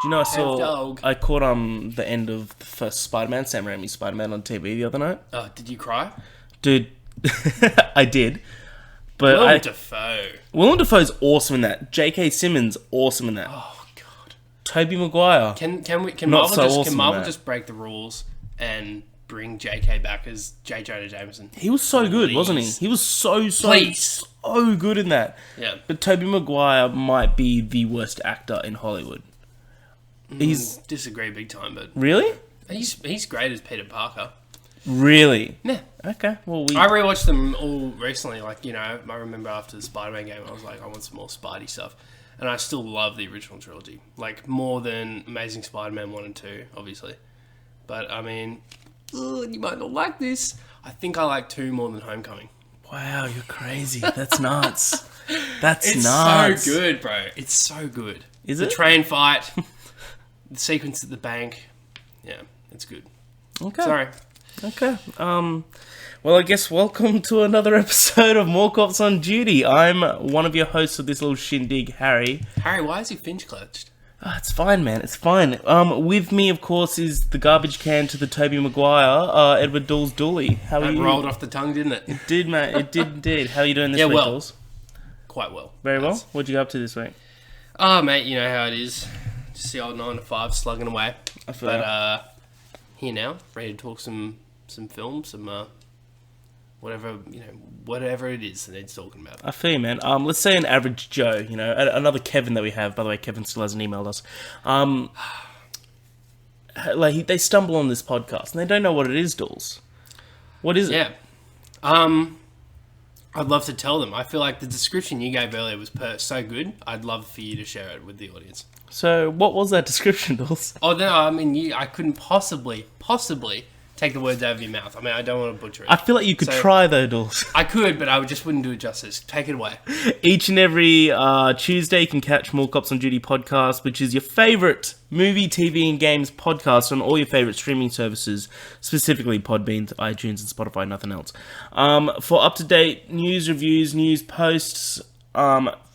Do you know Dog. I caught the end of the first Spider-Man, Sam Raimi's Spider-Man on TV the other night. Oh, did you cry? Dude, I did. But Willem Dafoe's awesome in that. J.K. Simmons, awesome in that. Oh god. Tobey Maguire. Can Marvel just break the rules and bring J.K. back as J. Jonah Jameson? He was so good, wasn't he? He was so good in that. Yeah. But Tobey Maguire might be the worst actor in Hollywood. Disagree big time, but really, he's great as Peter Parker. Really? Yeah. Okay. Well, I rewatched them all recently. Like, you know, I remember after the Spider-Man game, I was like, I want some more Spidey stuff, and I still love the original trilogy, like more than Amazing Spider-Man 1 and 2, obviously. But I mean, you might not like this. I think I like 2 more than Homecoming. Wow, you're crazy. That's nuts. It's nuts. So good, bro. It's so good. Is it? The train fight. The sequence at the bank, yeah, it's good. Okay. Sorry. Okay. Well, I guess welcome to another episode of More Cops on Duty. I'm one of your hosts of this little shindig, Harry. Harry, why is he finch clutched? Oh, it's fine, man. It's fine. With me, of course, is the garbage can to the Tobey Maguire, Edward Dools Dooley. How are you? That rolled off the tongue, didn't it? It did, mate. It did indeed. How are you doing this week, Dools? Quite well. Very well? What'd you get up to this week? Oh, mate, you know how it is. Just the old 9 to 5 slugging away. Here now, ready to talk some film, some whatever it is that he's talking about. I feel you, man. Let's say an average Joe, you know, another Kevin that we have. By the way, Kevin still hasn't emailed us. They stumble on this podcast and they don't know what it is, Dools. What is it? Yeah. I'd love to tell them. I feel like the description you gave earlier was so good. I'd love for you to share it with the audience. So, what was that description, Dools? Oh, no, I mean, I couldn't possibly take the words out of your mouth. I mean, I don't want to butcher it. I feel like you could try, though, Dools. I could, but I just wouldn't do it justice. Take it away. Each and every Tuesday, you can catch More Cops on Duty podcast, which is your favourite movie, TV, and games podcast on all your favourite streaming services, specifically Podbean, iTunes, and Spotify, nothing else. For up-to-date news, reviews, news posts,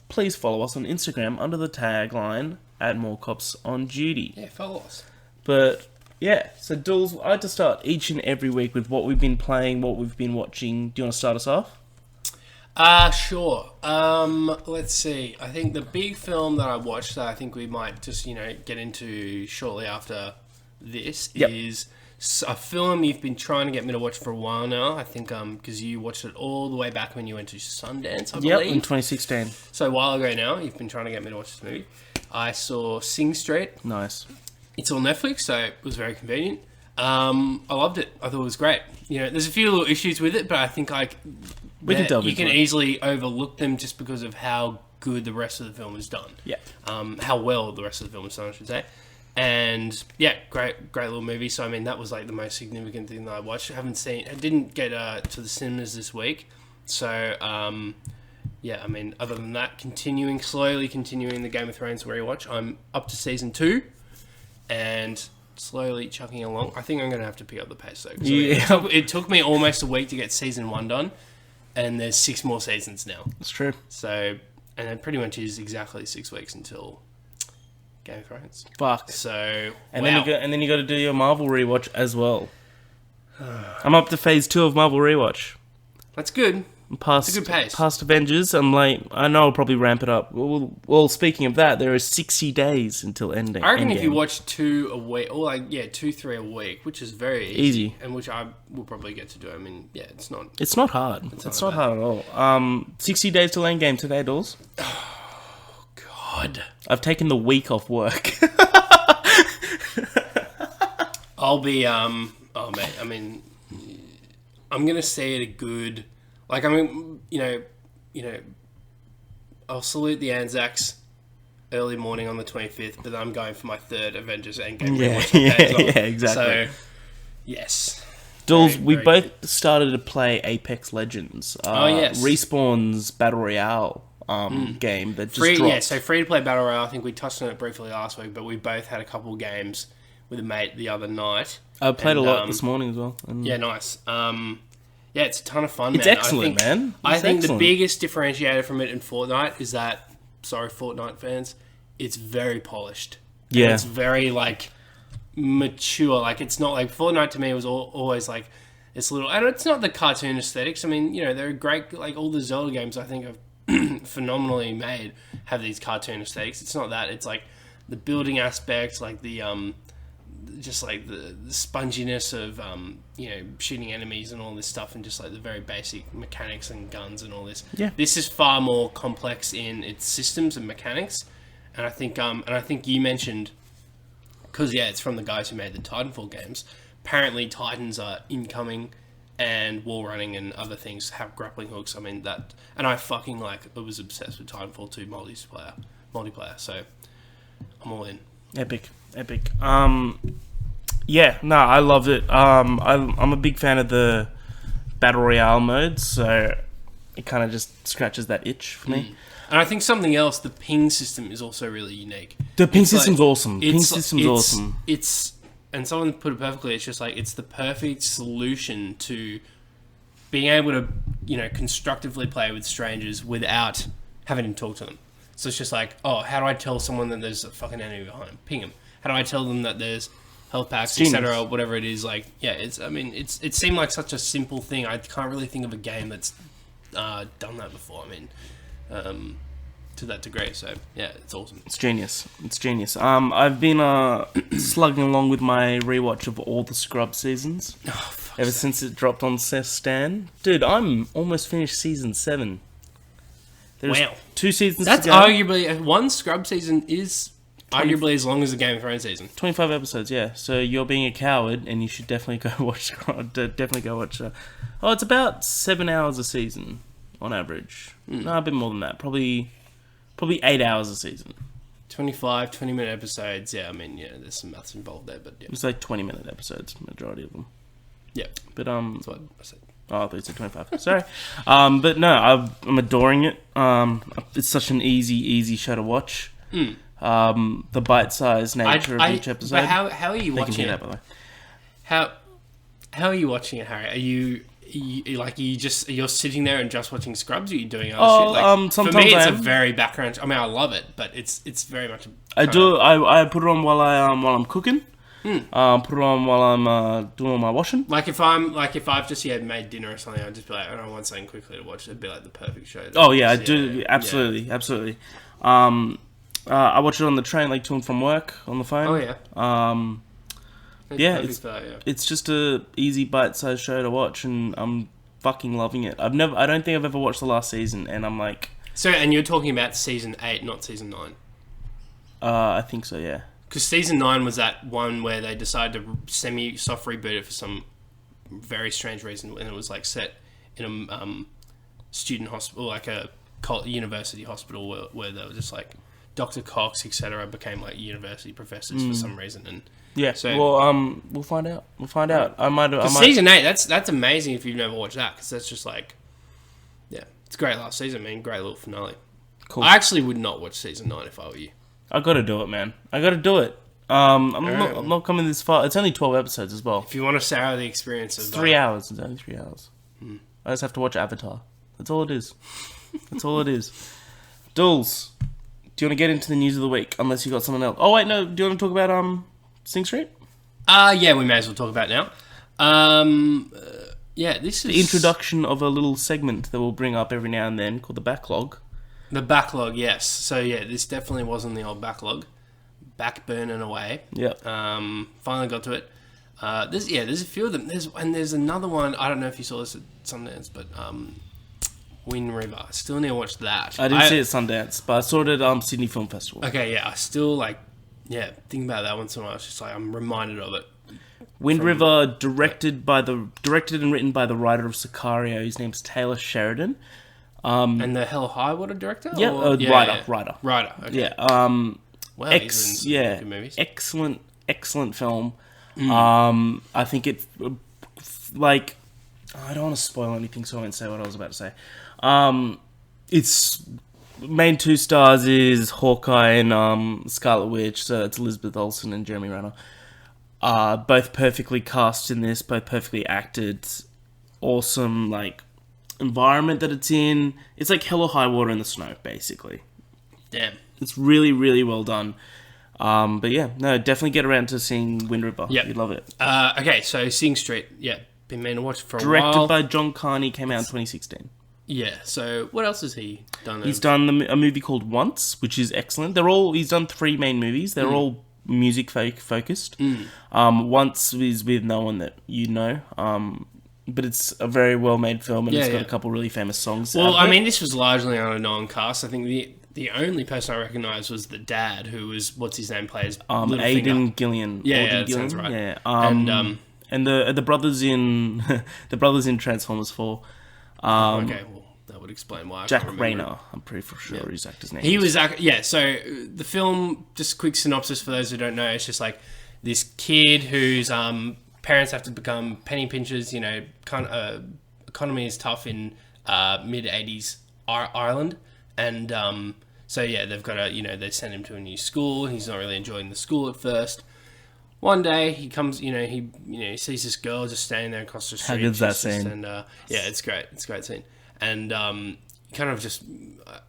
please follow us on Instagram under the tagline @MoreCopsOnDuty. Yeah, follow us. But yeah, so Dools, I like to start each and every week with what we've been playing, what we've been watching. Do you want to start us off? Sure. Let's see. I think the big film that I watched that I think we might just, get into shortly after this is a film you've been trying to get me to watch for a while now. I think because you watched it all the way back when you went to Sundance, I believe. Yep, in 2016. So a while ago now, you've been trying to get me to watch this movie. I saw Sing Street. Nice. It's on Netflix, so it was very convenient. I loved it. I thought it was great. There's a few little issues with it, but I think you can easily overlook them just because of how good the rest of the film is done. Yeah. How well the rest of the film is done, I should say. And yeah, great little movie. So I mean, that was like the most significant thing that I watched. I didn't get to the cinemas this week, so yeah. I mean, other than that, slowly continuing the Game of Thrones rewatch. I'm up to season 2, and slowly chucking along. I think I'm going to have to pick up the pace though. It took me almost a week to get season 1 done, and there's 6 more seasons now. That's true. So, and it pretty much is exactly 6 weeks until Game of Thrones. Fuck. So, and then you got to do your Marvel rewatch as well. I'm up to phase 2 of Marvel rewatch. That's good. It's a good pace. Past Avengers, I know I'll probably ramp it up. Well, speaking of that, there are 60 days until ending. I reckon if you watch 2 a week, or 2-3 a week, which is very easy, and which I will probably get to do. I mean, yeah, it's not hard. It's not hard at all. 60 days till Endgame today, Dawes. Oh God, I've taken the week off work. I'll be oh mate, I mean, I'm gonna see it a good. Like, I mean, I'll salute the Anzacs early morning on the 25th, but then I'm going for my 3rd Avengers Endgame rewatch. Yeah, exactly. So, yes. Dools, we both started to play Apex Legends. Yes. Respawn's Battle Royale game that just dropped. Yeah, so free-to-play Battle Royale, I think we touched on it briefly last week, but we both had a couple of games with a mate the other night. I played a lot this morning as well. Yeah, nice. Yeah, it's a ton of fun, man. It's excellent, man. I think the biggest differentiator from it in Fortnite is that, sorry, Fortnite fans, it's very polished. And Yeah. it's very, like, mature. Like, it's not like Fortnite to me was always like this little, and it's not the cartoon aesthetics. I mean, they're great. Like, all the Zelda games I think are phenomenally made have these cartoon aesthetics. It's not that. It's like the building aspects, like the just like the sponginess of shooting enemies and all this stuff, and just like the very basic mechanics and guns and all this. Yeah. This is far more complex in its systems and mechanics, and I think you mentioned, because it's from the guys who made the Titanfall games. Apparently, Titans are incoming, and wall running and other things have grappling hooks. I mean that, and I fucking I was obsessed with Titanfall 2 multiplayer. So I'm all in. Epic. Yeah, no, I love it. I'm a big fan of the Battle Royale mode, so it kind of just scratches that itch for me. And I think something else, the ping system is also really unique. The ping system's awesome. Ping system's awesome. And someone put it perfectly, it's just like, it's the perfect solution to being able to, constructively play with strangers without having to talk to them. So it's just like, oh, how do I tell someone that there's a fucking enemy behind them? Ping them. How do I tell them that there's health packs, etc., or whatever it is? Like, yeah, it seemed like such a simple thing. I can't really think of a game that's done that before. I mean, to that degree. So yeah, it's awesome. It's genius. I've been slugging along with my rewatch of all the Scrub seasons ever since it dropped on Stan. Dude, I'm almost finished season 7. There's 2 seasons. That's to go. arguably one Scrub season is arguably as long as the Game of Thrones season. 25 episodes, yeah. So you're being a coward, and you should definitely go watch Scrub. Definitely go watch. It's about 7 hours a season on average. No, a bit more than that. Probably 8 hours a season. 20-minute episodes. Yeah, I mean, there's some maths involved there, but yeah. It's like 20-minute episodes, majority of them. Yeah. But that's what I said. Oh, I thought you said 25. Sorry. But no, I'm adoring it. It's such an easy show to watch. The bite-sized nature of each episode. But how are you watching it? That, by the way. How are you watching it, Harry? Are you you're sitting there and just watching Scrubs? Or are you doing other shit? Like, sometimes for me, it's a very background. I mean, I love it, but it's very much. I put it on while I'm cooking. Put it on while I'm doing all my washing. Like if I've just made dinner or something, I'd just be like, I don't want something quickly to watch. It'd be like the perfect show. I do absolutely. I watch it on the train, like to and from work on the phone. Oh yeah. It's just a easy bite-sized show to watch, and I'm fucking loving it. I don't think I've ever watched the last season, and I'm like. So, and you're talking about season 8, not season 9. I think so, yeah. Because season 9 was that one where they decided to semi-soft reboot it for some very strange reason, and it was like set in a student hospital, like a university hospital, where they were just like Dr. Cox, etc., became like university professors for some reason, and yeah. So, well, we'll find out. I might. Season 8, that's amazing if you've never watched that, because that's just like, yeah, it's great last season, man. Great little finale. Cool. I actually would not watch season 9 if I were you. I gotta do it, man. I gotta do it. I'm not coming this far. It's only 12 episodes as well. If you want to sour the experience of 3 hours. It's only 3 hours. I just have to watch Avatar. That's all it is. Dools, do you want to get into the news of the week? Unless you got something else. Oh wait, no. Do you want to talk about Sing Street? Yeah, we may as well talk about it now. This is the introduction of a little segment that we'll bring up every now and then called the backlog. The backlog, yes. So yeah, this definitely wasn't the old backlog. Backburning away. Yep. Finally got to it. There's a few of them. There's another one. I don't know if you saw this at Sundance, but Wind River. I still need to watch that. I didn't see it at Sundance, but I saw it at Sydney Film Festival. Okay, yeah. I still think about that once in a while. It's just like I'm reminded of it. Wind River, directed and written by the writer of Sicario. His name's Taylor Sheridan. And the Hell High Water director? Yeah, writer. Okay. Yeah. Wow, he's in good movies. Excellent film. I think it, like, I don't want to spoil anything, so I won't say what I was about to say. Its main 2 stars is Hawkeye and Scarlet Witch, so it's Elizabeth Olsen and Jeremy Renner. Both perfectly cast in this, both perfectly acted. Awesome, like, environment that it's in. It's like Hell or High Water in the snow, basically. Damn. It's really, really well done. But yeah, no, definitely get around to seeing Wind River. Yep. You'd love it. Okay, so Sing Street. Yeah, been meaning to watch it for a Directed while. by John Carney, came out in 2016. Yeah, so what else has he done? He's done a movie called Once, which is excellent. He's done 3 main movies. They're all music focused. Once is with no one that you know. But it's a very well-made film, and it's got a couple really famous songs. Well, I mean, this was largely on a non-cast. I think the only person I recognised was the dad, who was, what's his name, plays Aidan Gillian. Yeah, that sounds right. Yeah, and the brothers in the brothers in Transformers 4. Okay, well, that would explain why. Jack Rayner, I'm pretty sure his actor's name. He was, so the film, just a quick synopsis for those who don't know, it's just like this kid whose parents have to become penny pinchers, you know, economy is tough in mid-80s Ireland, and so yeah, they've got to, they send him to a new school, he's not really enjoying the school at first. One day he comes, he sees this girl just standing there across the street. How good's that scene? And yeah, it's great. It's a great scene. And kind of just,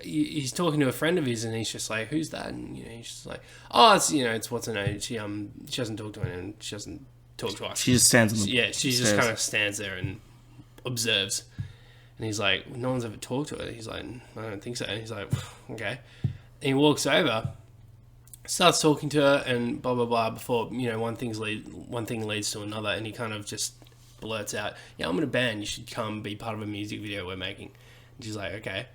he's talking to a friend of his, and he's just like, "Who's that?" And he's just like, "Oh, it's what's her name? She doesn't talk to anyone. She doesn't talk to us. She just stands on the she stairs. just kind of stands there and observes." And he's like, "No one's ever talked to her." He's like, "I don't think so." And he's like, "Okay." And he walks over, starts talking to her, and blah blah blah. Before one thing leads to another, and he kind of just blurts out, "Yeah, I'm in a band. You should come be part of a music video we're making." And she's like, "Okay."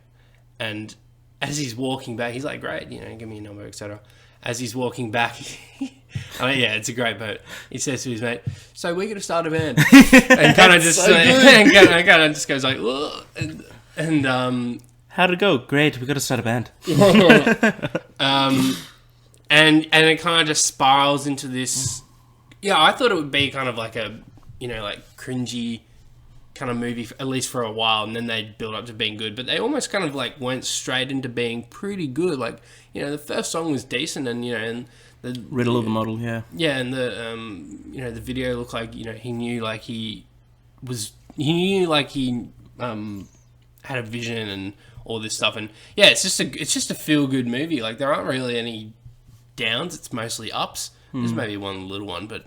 And as he's walking back, he's like, "Great, give me a number, etc." As he's walking back, yeah, it's a great boat. He says to his mate, "So we're gonna start a band," and kind of just kind of just goes like, "Whoa," and how'd it go? Great, we got to start a band. And it kind of just spirals into this. Yeah, I thought it would be kind of like a, like cringy kind of movie, at least for a while, and then they'd build up to being good. But they almost kind of like went straight into being pretty good. Like, the first song was decent, and and the Riddle of the Model, yeah. Yeah, and the the video looked like he knew like he had a vision and all this stuff, and yeah, it's just a feel good movie. Like, there aren't really any downs, it's mostly ups. There's maybe one little one, but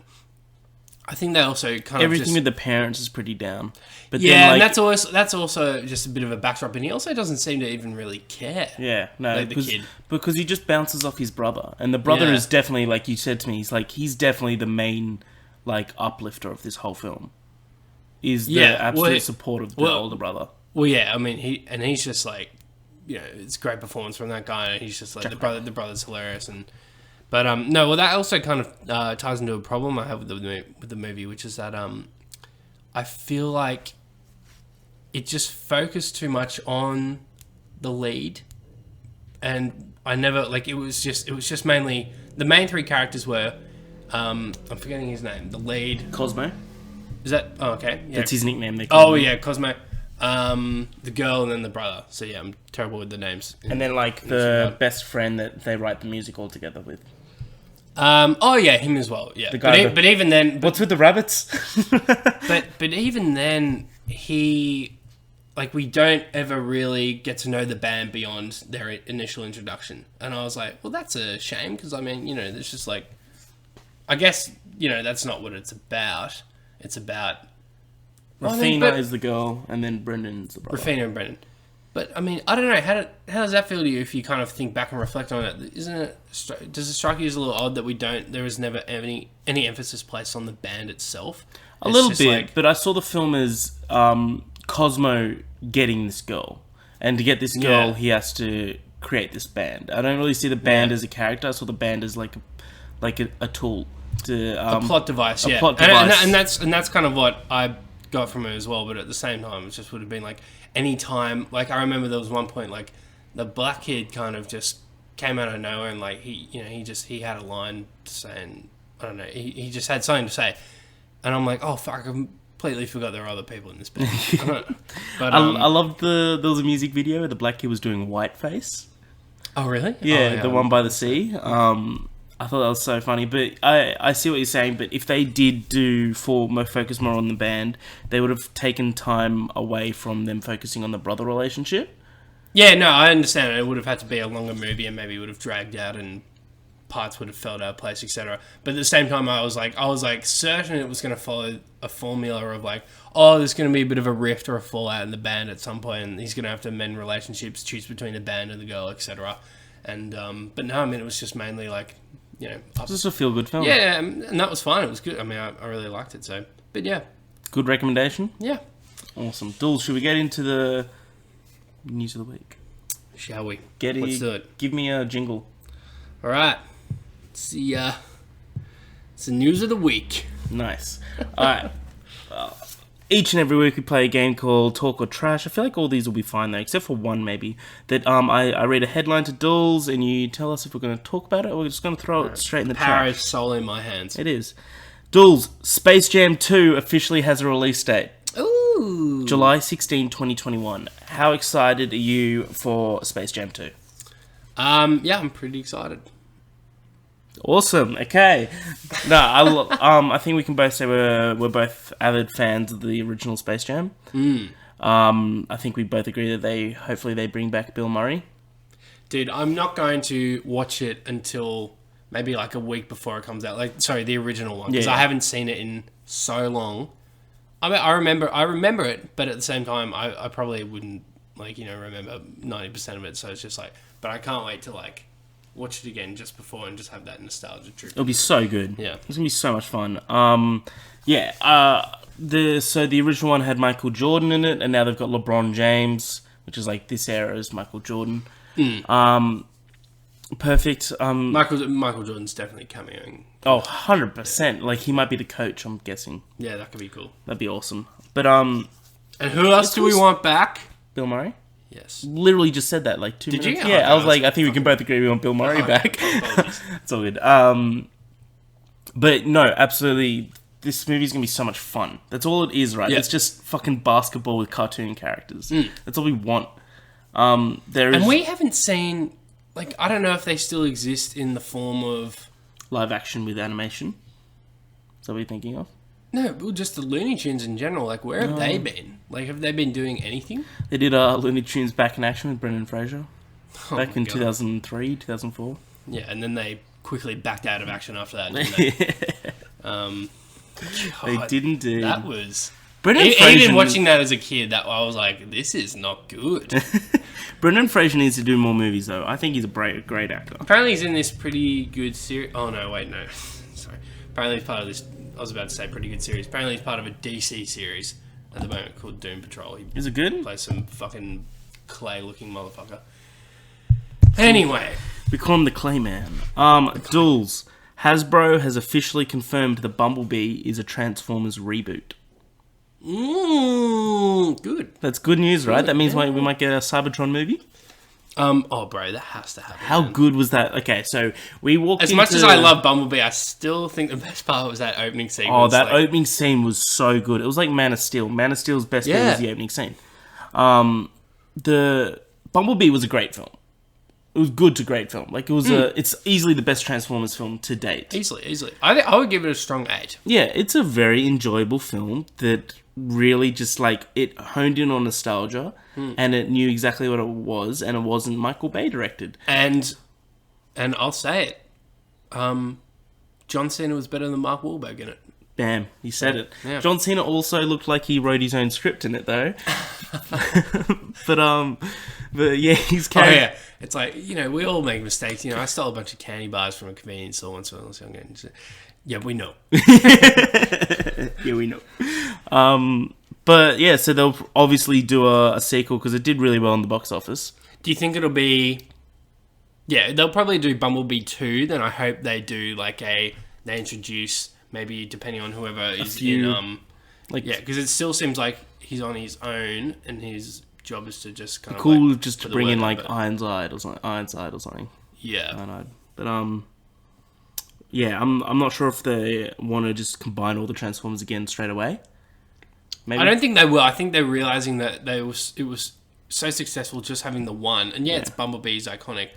I think they also kind everything with the parents is pretty down. But yeah, then, and that's also just a bit of a backdrop, and he also doesn't seem to even really care. Yeah, no, like the kid, because he just bounces off his brother, and the brother is definitely, like you said to me, he's definitely the main uplifter of this whole film. Is the absolute support of the older brother. Well, yeah, I mean he's just like, it's a great performance from that guy, and he's just like the brother's hilarious. But no, well, that also kind of ties into a problem I have with the movie, which is that I feel like it just focused too much on the lead, and I never it was just mainly the main 3 characters were I'm forgetting his name, the lead, Cosmo. Is that okay? Yeah. That's his nickname. Yeah, Cosmo. The girl and then the brother. So yeah, I'm terrible with the names. And then the best friend that they write the music all together with. Oh yeah, him as well. Yeah, but even then, what's with the rabbits? but even then, we don't ever really get to know the band beyond their initial introduction, and I was like, well, that's a shame, because I mean, there's just I guess that's not what it's about. It's about Rafina is the girl, and then Brendan's the brother. Rafina and Brendan. But I mean, I don't know. How does that feel to you if you kind of think back and reflect on it? Does it strike you as a little odd that there was never any emphasis placed on the band itself? A little bit, but I saw the film as Cosmo getting this girl, and to get this girl, he has to create this band. I don't really see the band as a character. I saw the band as like a tool, a plot device. A plot device. And that's kind of what I got from it as well. But at the same time, it just would have been any time, I remember there was one point, the black kid kind of just came out of nowhere, and he had a line to say, and I don't know, he just had something to say, and I'm like, oh fuck, I completely forgot there were other people in this band. But I loved there was a music video where the black kid was doing Whiteface. Oh really? Yeah, the one by the sea. I thought that was so funny, but I see what you're saying. But if they did focus more on the band, they would have taken time away from them focusing on the brother relationship. Yeah, no, I understand. It would have had to be a longer movie, and maybe would have dragged out and parts would have felt out of place, etc. But at the same time, I was like certain it was going to follow a formula of like, oh, there's going to be a bit of a rift or a fallout in the band at some point, and he's going to have to mend relationships, choose between the band and the girl, etc. And but no, I mean, it was just mainly like, you know, It's just a feel-good film. yeah, and that was fine. It was good. I mean, I really liked it. So, but yeah, Good recommendation. yeah. Awesome. Dools, should we get into the news of the week? Shall we? Let's do it. Give me a jingle. All right. It's the news of the week. Nice. All right. Each and every week we play a game called Talk or Trash. I feel like all these will be fine though, except for one maybe. That I read a headline to Dools and you tell us if we're going to talk about it or we're just going to throw it straight in the Power trash. is solely in my hands. It is. Dools, Space Jam 2 officially has a release date. Ooh. July 16, 2021. How excited are you for Space Jam 2? Yeah, I'm pretty excited. Awesome. Okay. No, I think we can both say we're both avid fans of the original Space Jam. I think we both agree that hopefully they bring back Bill Murray. Dude, I'm not going to watch it until maybe like a week before it comes out. Like, sorry, the original one, because I haven't seen it in so long. I mean, I remember it, but at the same time, I probably wouldn't remember 90% of it. So it's just like, but I can't wait to like watch it again just before and just have that nostalgia trip. It'll be so good. Yeah, it's gonna be so much fun. The original one had Michael Jordan in it, and now they've got LeBron James, which is like this era's Michael Jordan. Perfect. Michael Jordan's definitely cameoing. Oh, 100%. Like he might be the coach. I'm guessing. Yeah, that could be cool. That'd be awesome. But and who else do we want back? Bill Murray. Yes. Literally just said that like 2 minutes. Did you? Yeah, I was like, I think we can both agree we want Bill Murray back. It's all good. But no, absolutely. This movie's going to be so much fun. That's all it is, right? Yeah. It's just fucking basketball with cartoon characters. That's all we want. And we haven't seen, like, I don't know if they still exist in the form of live action with animation. Is that what you're thinking of? No, well, just the Looney Tunes in general. Like, where have they been? Like, have they been doing anything? They did Looney Tunes Back in Action with Brendan Fraser. Back in 2003, 2004. Yeah, and then they quickly backed out of action after that, didn't they? They didn't do... That was... Brendan Fraser... Even watching that as a kid, I was like, this is not good. Brendan Fraser needs to do more movies, though. I think he's a great actor. Apparently he's in this pretty good series... Oh, no, wait, no. Sorry. Apparently he's part of this... I was about to say pretty good series. Apparently he's part of a DC series at the moment called Doom Patrol. Is it good? Plays some fucking clay-looking motherfucker. Anyway. We call him the Clayman. Dools. Hasbro has officially confirmed that Bumblebee is a Transformers reboot. Good. That's good news, right? That means we might get a Cybertron movie? Oh, bro, that has to happen. How good was that? Okay, so we walked As much as I love Bumblebee, I still think the best part was that opening sequence. Oh, that opening scene was so good. It was like Man of Steel. Man of Steel's best bit was the opening scene. The Bumblebee was a great film. It was good to great film. Like, it was it's easily the best Transformers film to date. Easily. I would give it a strong 8. Yeah, it's a very enjoyable film that really just, like, it honed in on nostalgia and it knew exactly what it was, and it wasn't Michael Bay directed. And I'll say it. John Cena was better than Mark Wahlberg in it. Bam, he said it. Yeah. John Cena also looked like he wrote his own script in it, though. but yeah, he's Oh, yeah. It's like, we all make mistakes. I stole a bunch of candy bars from a convenience store once when I was younger. Yeah, we know. Yeah, we know. But yeah, so they'll obviously do a sequel because it did really well in the box office. Do you think it'll be... Yeah, they'll probably do Bumblebee 2. Then I hope they do they introduce, maybe depending on whoever is in... because it still seems like he's on his own and his job is to just kind of just to bring in Ironside or something. Yeah. Ironhide. But yeah, I'm not sure if they want to just combine all the Transformers again straight away. Maybe. I don't think they will. I think they're realizing that it was so successful just having the one, and it's Bumblebee's iconic.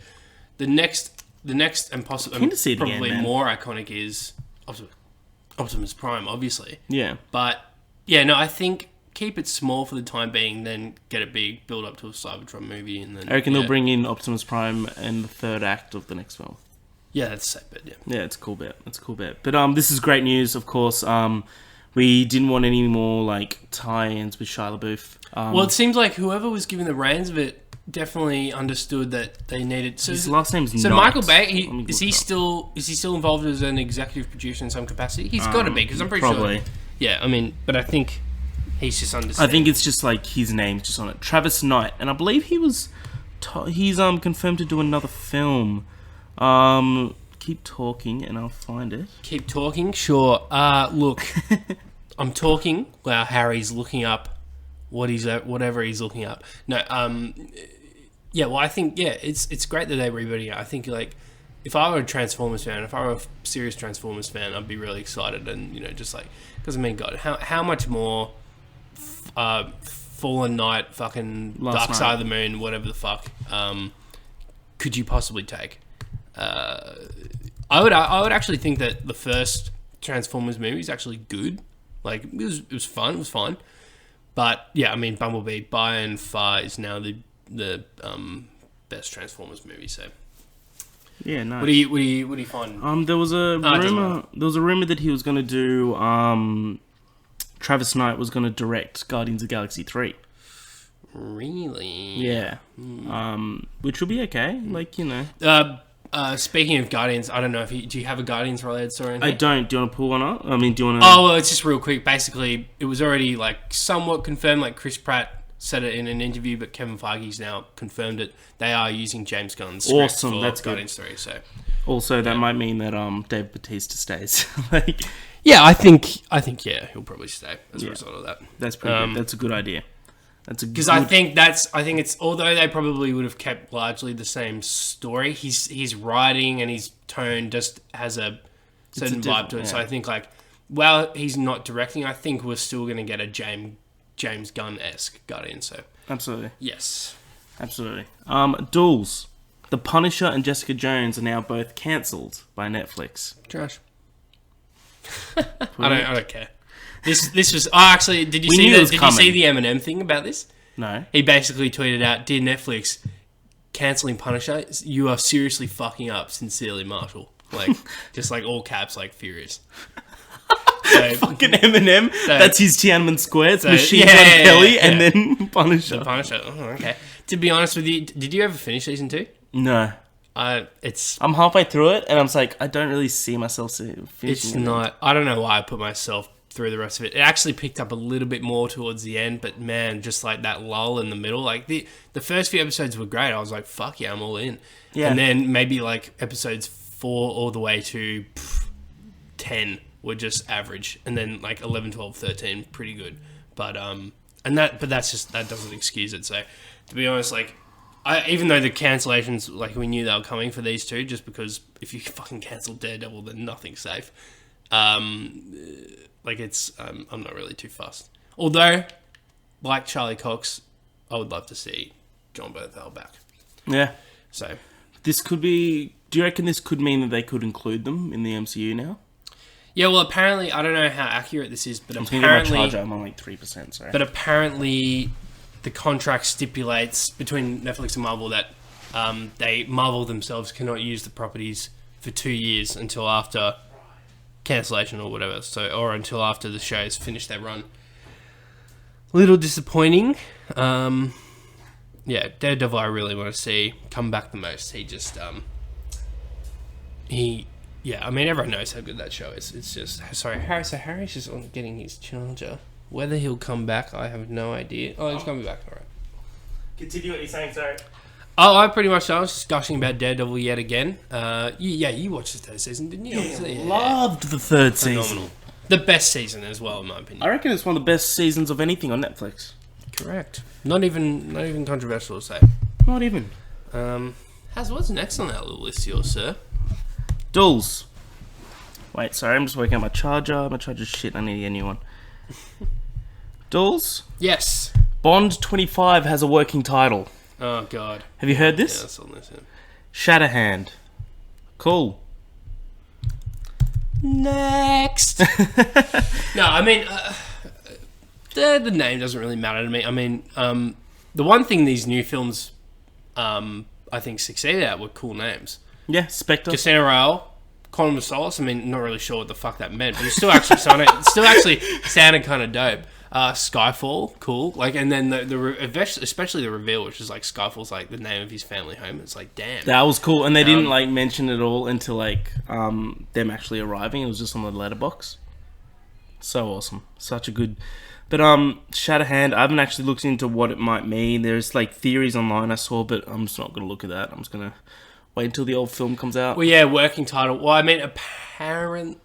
The next and possibly probably more iconic is Optimus Prime, obviously. Yeah. But yeah, no, I think keep it small for the time being, then get it big, build up to a Cybertron movie, and then I reckon they'll bring in Optimus Prime in the third act of the next film. Yeah, that's a bit. Yeah. Yeah, it's a cool bit. It's a cool bit. But this is great news, of course. We didn't want any more like tie-ins with Shia LaBeouf. Well, it seems like whoever was given the reins of it definitely understood that they needed. So his last name's so not. Michael Bay. Is he still involved as an executive producer in some capacity? He's got to be because I'm pretty probably. sure. Yeah, I mean, but I think he's just understood. I think it's just like his name's just on it. Travis Knight, and I believe he's confirmed to do another film. Keep talking and I'll find it. Keep talking, sure. Look, I'm talking while Harry's looking up whatever he's looking up. No, yeah. Well, I think it's great that they're rebooting it. I think like if I were a Transformers fan, if I were a serious Transformers fan, I'd be really excited and just like because I mean, God, how much more Fallen Knight, fucking Dark Side of the Moon, whatever the fuck, could you possibly take? I would actually think that the first Transformers movie is actually good. Like it was fun. It was fine. But yeah, I mean, Bumblebee by and far is now the best Transformers movie. So yeah, nice. What do you find? There was a rumor. There was a rumor that he was going to do. Travis Knight was going to direct Guardians of the Galaxy 3. Really? Yeah. Which will be okay. Like Speaking of Guardians, I don't know do you have a Guardians related story? In here? I don't. Do you want to pull one up? I mean, do you want to? Oh, well, it's just real quick. Basically, it was already like somewhat confirmed. Like Chris Pratt said it in an interview, but Kevin Feige's now confirmed it. They are using James Gunn's script for That's Guardians good. 3. So, also, that might mean that Dave Bautista stays. Like, yeah, I think yeah, he'll probably stay as a result of that. That's pretty good. That's a good idea. Because I think it's although they probably would have kept largely the same story, his writing and his tone just has a certain vibe to it. Yeah. So I think like while he's not directing, I think we're still going to get a James Gunn-esque Guardian. So absolutely, yes, absolutely. Dools, The Punisher and Jessica Jones are now both cancelled by Netflix. Trash. I don't care. This was actually. Did you see the Eminem thing about this? No. He basically tweeted out, "Dear Netflix, cancelling Punisher. You are seriously fucking up. Sincerely, Marshall." Like just like all caps, like furious. So, fucking Eminem. That's his Tiananmen Square. It's Machine Gun Kelly and then Punisher. The Punisher. Oh, okay. To be honest with you, did you ever finish season 2? No. I'm halfway through it, and I'm like, I don't really see myself finishing it. It's not. I don't know why I put myself through the rest of it. It actually picked up a little bit more towards the end, but man, just like that lull in the middle. Like the first few episodes were great. I was like, fuck yeah, I'm all in. Yeah. And then maybe like episodes 4 all the way to 10 were just average, and then like 11, 12, 13 pretty good. But that doesn't excuse it. So to be honest, like. Even though the cancellations, like we knew they were coming for these two, just because if you fucking cancel Daredevil, then nothing's safe. Like it's, I'm not really too fussed. Although, like Charlie Cox, I would love to see John Bernthal back. Yeah. So this could be. Do you reckon this could mean that they could include them in the MCU now? Yeah. Well, apparently, I don't know how accurate this is, but apparently, I'm on like 3%. Sorry. But apparently. The contract stipulates between Netflix and Marvel that Marvel themselves cannot use the properties for 2 years until after cancellation or whatever. Or until after the shows finish their run. A little disappointing. Yeah, Daredevil I really want to see come back the most. He just yeah, I mean everyone knows how good that show is. It's just Harry's just on getting his charger. Whether he'll come back, I have no idea. Oh, he's coming back. All right. Continue what you're saying, sorry. Oh, I was just gushing about Daredevil yet again. You watched the third season, didn't you? Yeah, loved the third season. The best season as well, in my opinion. I reckon it's one of the best seasons of anything on Netflix. Correct. Not even controversial to say. Not even. What's next on that little list of yours, sir? Dools. Wait, sorry, I'm just working out my charger. My charger's shit, I need to get a new one. Dools? Yes. Bond 25 has a working title. Oh, God. Have you heard this? Yeah, that's on this. Shatterhand. Cool. Next. No, I mean, the name doesn't really matter to me. I mean, the one thing these new films, I think, succeeded at were cool names. Yeah, Spectre. Casino Royale, Quantum of Solace. I mean, not really sure what the fuck that meant, but it still actually sounded kind of dope. Skyfall, cool. Like, and then especially the reveal, which is like Skyfall's like the name of his family home. It's like, damn, That was cool, and they didn't like mention it all until like them actually arriving. It was just on the letterbox. So awesome, such a good. But Shatterhand, I haven't actually looked into what it might mean. There's like theories online I saw, but I'm just not gonna look at that. I'm just gonna wait until the old film comes out. Well, yeah, working title. Well, I mean, apparently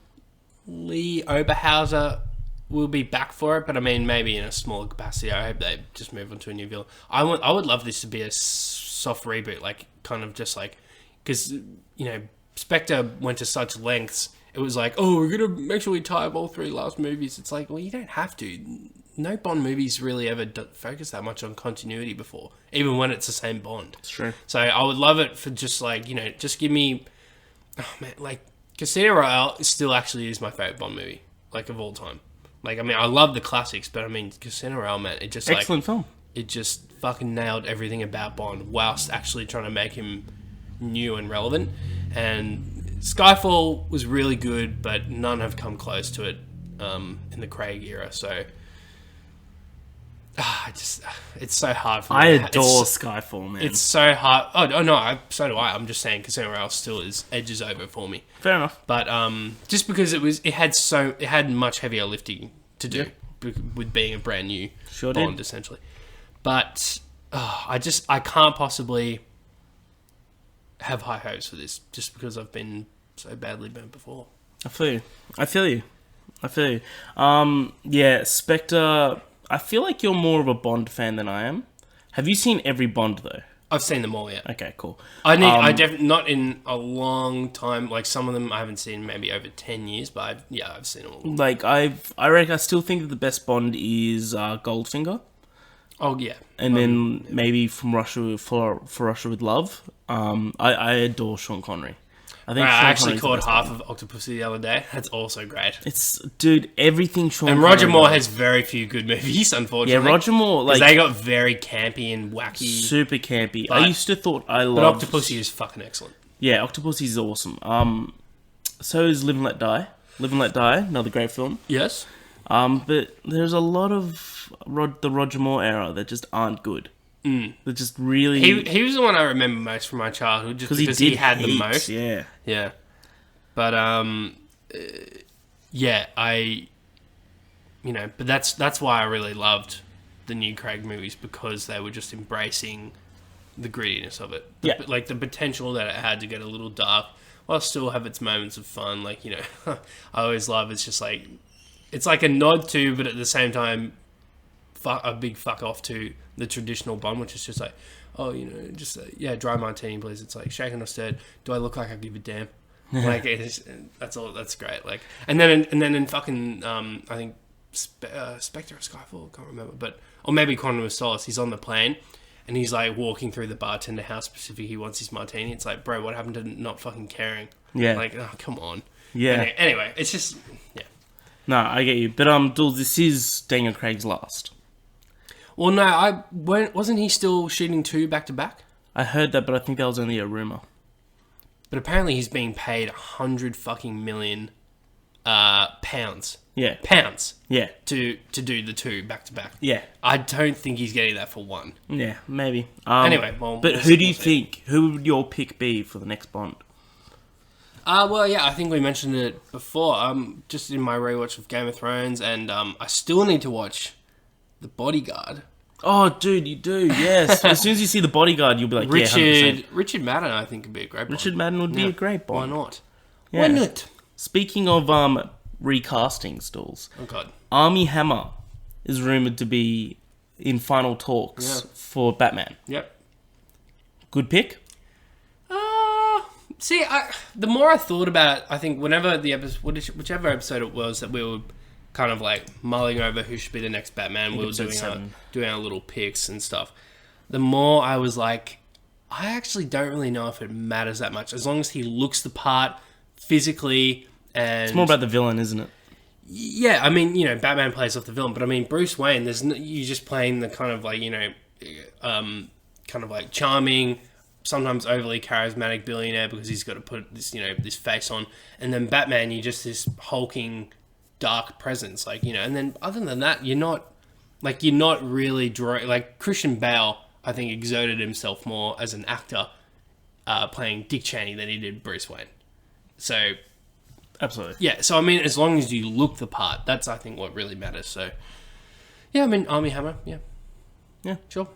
Oberhauser will be back for it, but I mean, maybe in a smaller capacity. I hope they just move on to a new villain. I would love this to be a soft reboot, like kind of just like, because you know, Spectre went to such lengths. It was like, oh, we're gonna make sure we tie up all 3 last movies. It's like, well, you don't have to. No Bond movies really ever focus that much on continuity before, even when it's the same Bond. It's true. So I would love it for just like, you know, just give me, oh man, like Casino Royale still actually is my favorite Bond movie, like of all time. Like, I mean, I love the classics, but I mean, Casino Royale, man, it just Excellent film. It just fucking nailed everything about Bond whilst actually trying to make him new and relevant. And Skyfall was really good, but none have come close to it in the Craig era. So, it's so hard for me. I adore Skyfall, man. It's so hard. Oh no, so do I. I'm just saying Casino Royale still is edges over for me. Fair enough. But just because it had much heavier lifting to do with being a brand new Bond essentially. But I can't possibly have high hopes for this just because I've been so badly burnt before. I feel you. Yeah, Spectre. I feel like you're more of a Bond fan than I am. Have you seen every Bond though? I've seen them all, yeah. Okay, cool. I definitely not in a long time. Like some of them I haven't seen maybe over 10 years, but I've seen them all. Like I reckon I still think that the best Bond is Goldfinger. Oh yeah, and then maybe From Russia for Russia with Love. I adore Sean Connery. I actually caught half of Octopussy the other day. That's also great. Dude, everything Sean and Roger Moore has very few good movies, unfortunately. Yeah, Roger Moore, like they got very campy and wacky, super campy. I used to thought I loved, but Octopussy is fucking excellent. Yeah, Octopussy is awesome. So is Live and Let Die. Live and Let Die, another great film. Yes. But there's a lot of the Roger Moore era that just aren't good. That just really... He was the one I remember most from my childhood, just because he had the most. Yeah. Yeah. But, but that's why I really loved the new Craig movies, because they were just embracing the grittiness of it. Like, the potential that it had to get a little dark, while still have its moments of fun. Like, you know, I always love, it's just like... It's like a nod to, but at the same time, a big fuck off to the traditional Bond, which is just like, oh, you know, just dry martini, please. It's like shaken or stirred. Do I look like I give a damn? Like that's all. That's great. Like, and then in fucking I think Spectre or Skyfall, I can't remember, or maybe Quantum of Solace. He's on the plane and he's like walking through the bartender how specific he wants his martini. It's like, bro, what happened to not fucking caring? Yeah. Like, oh, come on. Yeah. Anyway, it's just No, I get you. But Dools, this is Daniel Craig's last. Well, no, wasn't he still shooting 2 back to back? I heard that, but I think that was only a rumor. But apparently he's being paid 100 fucking million pounds. Yeah. Pounds. Yeah. To do the 2 back to back. Yeah. I don't think he's getting that for 1. Yeah, maybe. Anyway, but who do you think? Who would your pick be for the next Bond? Well, yeah, I think we mentioned it before. Just in my rewatch of Game of Thrones, and I still need to watch The Bodyguard. Oh, dude, you do, yes. As soon as you see The Bodyguard, you'll be like, Richard Madden, I think, would be a great Bond. Richard Madden would be a great Bond. Why not? Yeah. Why not? Speaking of recasting, Dools. Oh, God. Armie Hammer is rumoured to be in final talks for Batman. Yep. Good pick? See, the more I thought about it, I think whenever the episode, whichever episode it was that we were kind of like mulling over who should be the next Batman, we were doing our little picks and stuff. The more I was like, I actually don't really know if it matters that much, as long as he looks the part physically. And it's more about the villain, isn't it? Yeah, I mean, you know, Batman plays off the villain, but I mean, Bruce Wayne, you're just playing the kind of like, you know, kind of like charming, sometimes overly charismatic billionaire because he's got to put this, this face on. And then Batman, you're just this hulking, dark presence, and then other than that, you're not really drawing, Christian Bale, I think, exerted himself more as an actor playing Dick Cheney than he did Bruce Wayne. So, absolutely. Yeah, so I mean, as long as you look the part, that's, I think, what really matters. So, yeah, I mean, Armie Hammer, yeah. Yeah. Sure.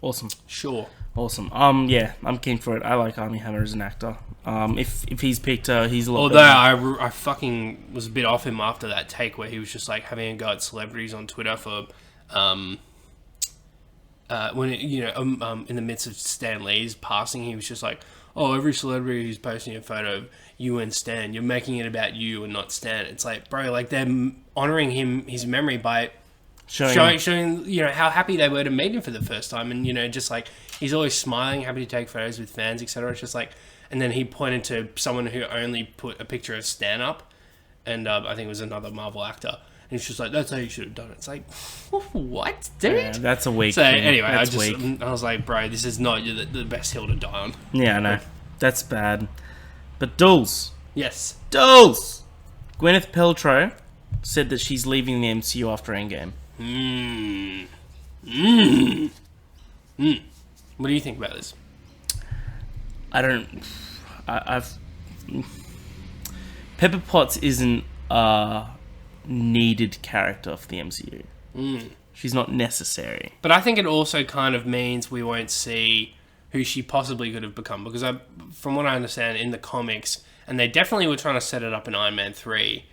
Awesome. Sure. Awesome. Yeah, I'm keen for it. I like Armie Hammer as an actor. If he's picked, he's a lot Although better. I fucking was a bit off him after that take where he was just having a go at celebrities on Twitter for when in the midst of Stan Lee's passing, he was just like, "Oh, every celebrity who's posting a photo of you and Stan, you're making it about you and not Stan." It's like, bro, they're honoring his memory by showing how happy they were to meet him for the first time, and just he's always smiling, happy to take photos with fans, etc. It's just and then he pointed to someone who only put a picture of Stan up, and I think it was another Marvel actor. And he's just like, that's how you should have done it. It's like, what, dude? Yeah, that's a weak So thing. anyway, that's I was like, bro, this is not the best hill to die on. Yeah, I know. That's bad. But Dools. Yes. Dools! Gwyneth Paltrow said that she's leaving the MCU after Endgame. What do you think about this? I've... Pepper Potts isn't a needed character for the MCU. She's not necessary. But I think it also kind of means we won't see who she possibly could have become. Because from what I understand in the comics, and they definitely were trying to set it up in Iron Man 3,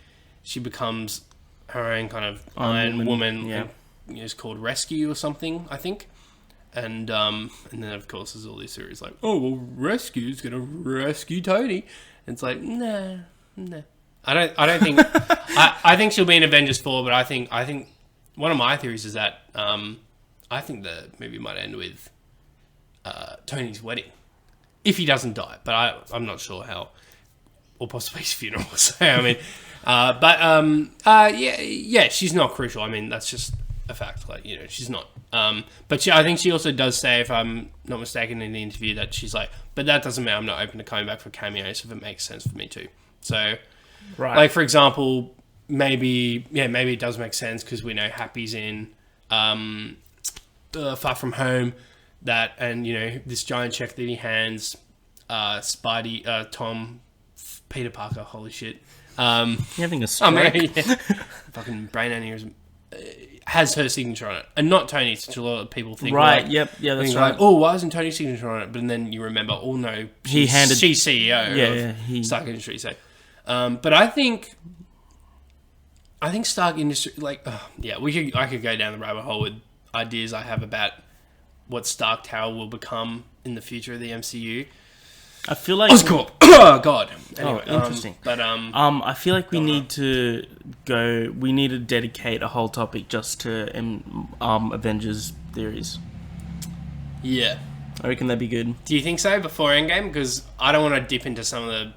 she becomes her own kind of Iron Woman. Yeah. It's called Rescue or something, I think. And then, of course, there's all these theories like, oh, well, Rescue's going to rescue Tony. And it's like, nah. I don't think... I think she'll be in Avengers 4, but I think one of my theories is that I think the movie might end with Tony's wedding. If he doesn't die. But I'm not sure how. Or possibly his funeral. So, I mean... yeah, she's not crucial. I mean, that's just a fact. She's not. But I think she also does say, if I'm not mistaken in the interview, that she's like, but that doesn't mean I'm not open to coming back for cameos if it makes sense for me too. So, right. For example, maybe it does make sense because we know Happy's in Far From Home, and this giant check that he hands Spidey, Tom, Peter Parker. Holy shit. You're having a stroke. Fucking brain aneurysm. Has her signature on it, and not Tony's, which a lot of people think. Right. Yep. Yeah. That's right. Oh, why isn't Tony's signature on it? But then you remember, oh no, she's CEO of Stark Industries. So, but I think Stark Industries, I could go down the rabbit hole with ideas I have about what Stark Tower will become in the future of the MCU. I feel like Oscorp. Oh God. Anyway, interesting. I feel like we need to dedicate a whole topic just to Avengers theories. Yeah. I reckon that'd be good. Do you think so before Endgame? Because I don't want to dip into some of the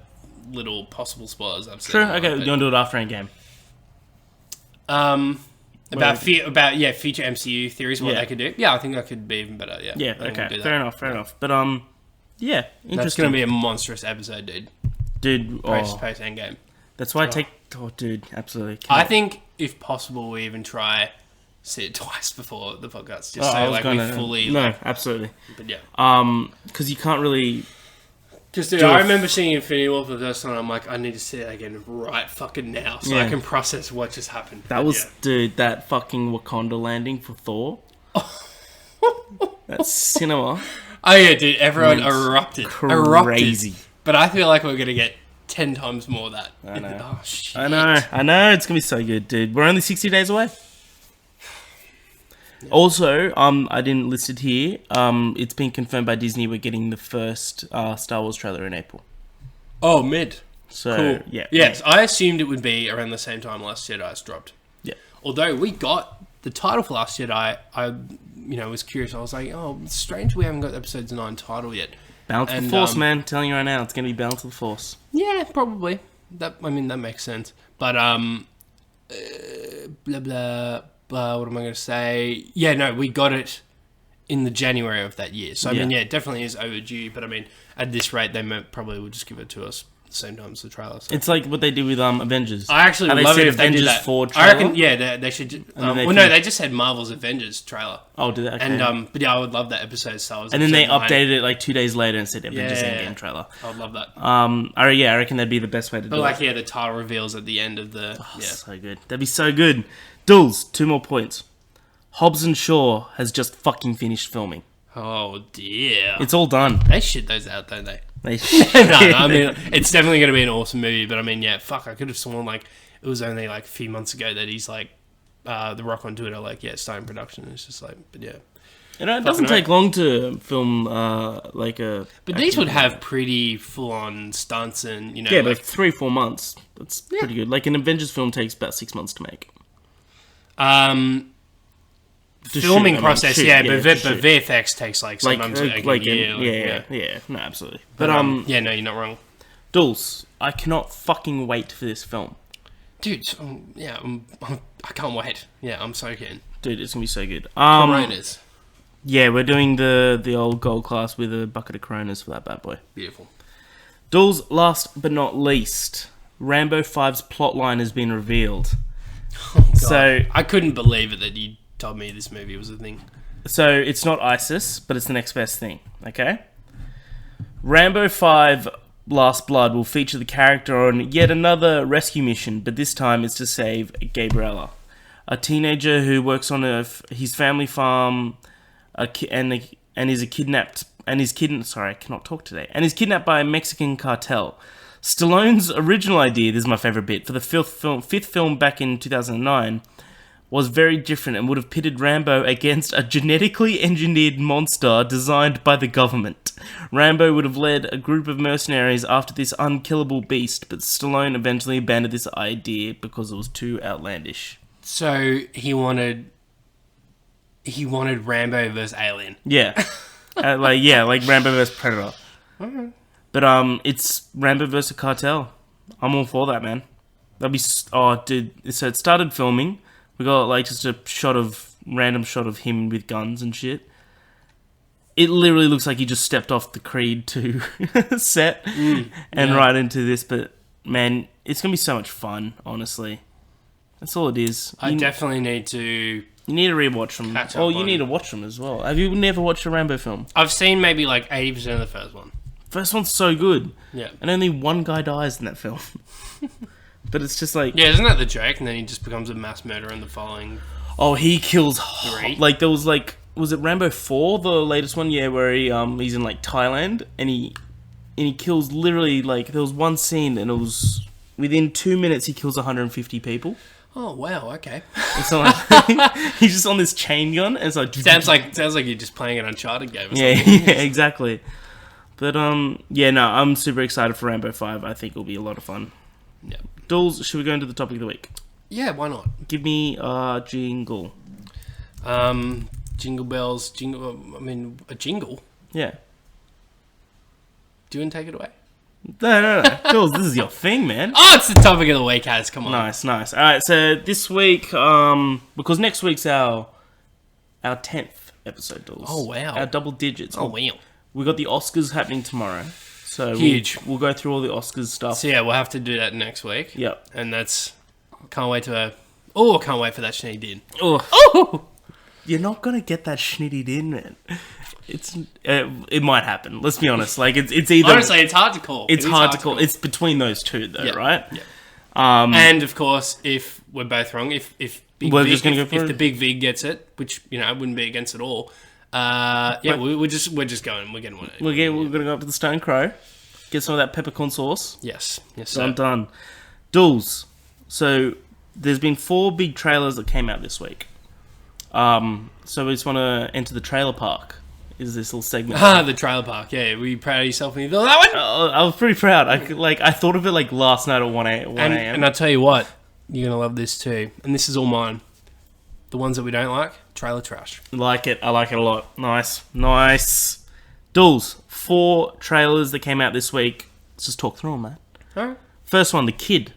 little possible spoilers I've seen. Sure. Okay. We're gonna do it after Endgame. About future MCU theories, what they could do. Yeah, I think that could be even better. Yeah. Yeah. Okay. Fair enough. But yeah, interesting. That's going to be a monstrous episode, dude. Post Endgame. That's why dude, absolutely. I think, if possible, we even try see it twice before the podcast, just we fully... No, absolutely. But yeah. Because you can't really... Because, dude, I remember seeing Infinity War for the first time, I'm like, I need to see that again right fucking now, so I can process what just happened. Dude, that fucking Wakanda landing for Thor. That cinema... Oh yeah, dude, everyone erupted. Crazy. But I feel like we're going to get 10 times more of that. I know. Oh, shit. I know. It's going to be so good, dude. We're only 60 days away. Yeah. Also, I didn't list it here. It's been confirmed by Disney we're getting the first Star Wars trailer in April. Oh, mid. So, cool. Yeah. Yes, I assumed it would be around the same time Last Jedi's dropped. Yeah. Although we got the title for Last Jedi, I was curious. I was like, oh, it's strange we haven't got episode 9 title yet. Balance of the Force, man. I'm telling you right now, it's going to be Balance of the Force. Yeah, probably. That makes sense. But, blah, blah, what am I going to say? Yeah, no, we got it in the January of that year. So, I Yeah. mean, yeah, it definitely is overdue. But, I mean, at this rate, they probably would just give it to us at the same time as the trailer. So. It's like what they did with Avengers. I actually How would they love said it if they did Avengers that. 4 I trailer. reckon, yeah, they should. then they no, they just had Marvel's Avengers trailer. Oh, did they? Okay. And but yeah, I would love that episode. Star Wars. And then they episode 9. updated it like 2 days later and said Avengers Yeah. Endgame trailer. I would love that. I reckon that'd be the best way to do But it. like, yeah, the title reveals at the end of the. Oh, Yeah. so good. That'd be so good. Dools, 2 more points. Hobbs and Shaw has just fucking finished filming. Oh dear. It's all done. They shit those out, don't they? They No, I mean, it's definitely going to be an awesome movie. But I mean, yeah, fuck, I could have sworn like it was only like a few months ago that he's like, The Rock on Twitter, like, yeah, starting production. It's just like, but yeah. You know, it doesn't take long to film like a. But these would have pretty full on stunts and, you know. Yeah, like, but 3-4 months. That's pretty good. Like an Avengers film takes about 6 months to make. filming process, shoot, yeah, yeah, but to shoot. VFX takes like sometimes like a year. Yeah, no, absolutely. But yeah, no, you're not wrong, Dools, I cannot fucking wait for this film, dude. I can't wait. Yeah, I'm so keen. dude. It's gonna be so good. Coronas, Yeah, we're doing the old gold class with a bucket of Coronas for that bad boy. beautiful. Dools, last but not least, Rambo 5's plotline has been revealed. Oh, God. So I couldn't believe it that you told me this movie was a thing. So it's not ISIS, but it's the next best thing, okay? Rambo 5 Last Blood will feature the character on yet another rescue mission, but this time it's to save Gabriella, a teenager who works on his family farm and is kidnapped by a Mexican cartel. Stallone's original idea, this is my favorite bit, for the fifth film back in 2009 was very different and would have pitted Rambo against a genetically engineered monster designed by the government. Rambo would have led a group of mercenaries after this unkillable beast, but Stallone eventually abandoned this idea because it was too outlandish. So he wanted Rambo versus Alien. Yeah. like Rambo vs. Predator. But it's Rambo vs. Cartel. I'm all for that, man. That'd be... Oh, dude. So it started filming. We got like just a random shot of him with guns and shit. It literally looks like he just stepped off the Creed 2 set and right into this. But man, it's gonna be so much fun. Honestly, that's all it is. I definitely need to. You need to rewatch them. Catch up Oh, you on- need to watch them as well. Have you never watched a Rambo film? I've seen maybe like 80% of the first one. First one's so good. Yeah. And only one guy dies in that film. But it's just like... Yeah, isn't that the joke? And then he just becomes a mass murderer in the following... Oh, he kills... 3? Like, there was like... Was it Rambo 4, the latest one? Yeah, where he's in like Thailand and he kills literally like... There was one scene and it was... Within 2 minutes he kills 150 people. Oh, wow, okay. It's not like... he's just on this chain gun and it's like... Sounds like you're just playing an Uncharted game or Yeah, something. yeah, exactly. But, yeah, no, I'm super excited for Rambo 5. I think it'll be a lot of fun. Yeah. Dools, should we go into the topic of the week? Yeah, why not? Give me a jingle. Jingle bells, a jingle? Yeah. Do you want to take it away? No. Dools, this is your thing, man. Oh, it's the topic of the week, Haz. Come on. Nice. Alright, so this week, because next week's our 10th episode, Dools. Oh, wow. Our double digits. Oh, wow. We got the Oscars happening tomorrow. So Huge. We'll go through all the Oscars stuff. So, yeah, we'll have to do that next week. Yep. And that's... Can't wait for that Schnee din. Oh! You're not gonna get that schnitted in, man. It might happen. Let's be honest. Like it's either... Honestly, it's hard to call. It's hard to call. It's between those two, though, Yeah. right? Yeah. And, of course, if we're both wrong, if We're just gonna go for if it. the Big V gets it, which, I wouldn't be against at all, we're just going. We're getting one. We're gonna go up to the Stone Crow, get some of that peppercorn sauce. Yes, Done. Dools. So there's been 4 big trailers that came out this week. So we just want to enter the trailer park. Is this little segment? The trailer park. Yeah, were you proud of yourself when you thought that one? I was pretty proud. I thought of it like last night at 1 a.m. And I'll tell you what, you're gonna love this too. And this is all mine. The ones that we don't like, trailer trash. Like it. I like it a lot. Nice. Dools. 4 trailers that came out this week. Let's just talk through them, man. Alright. First one, The Kid.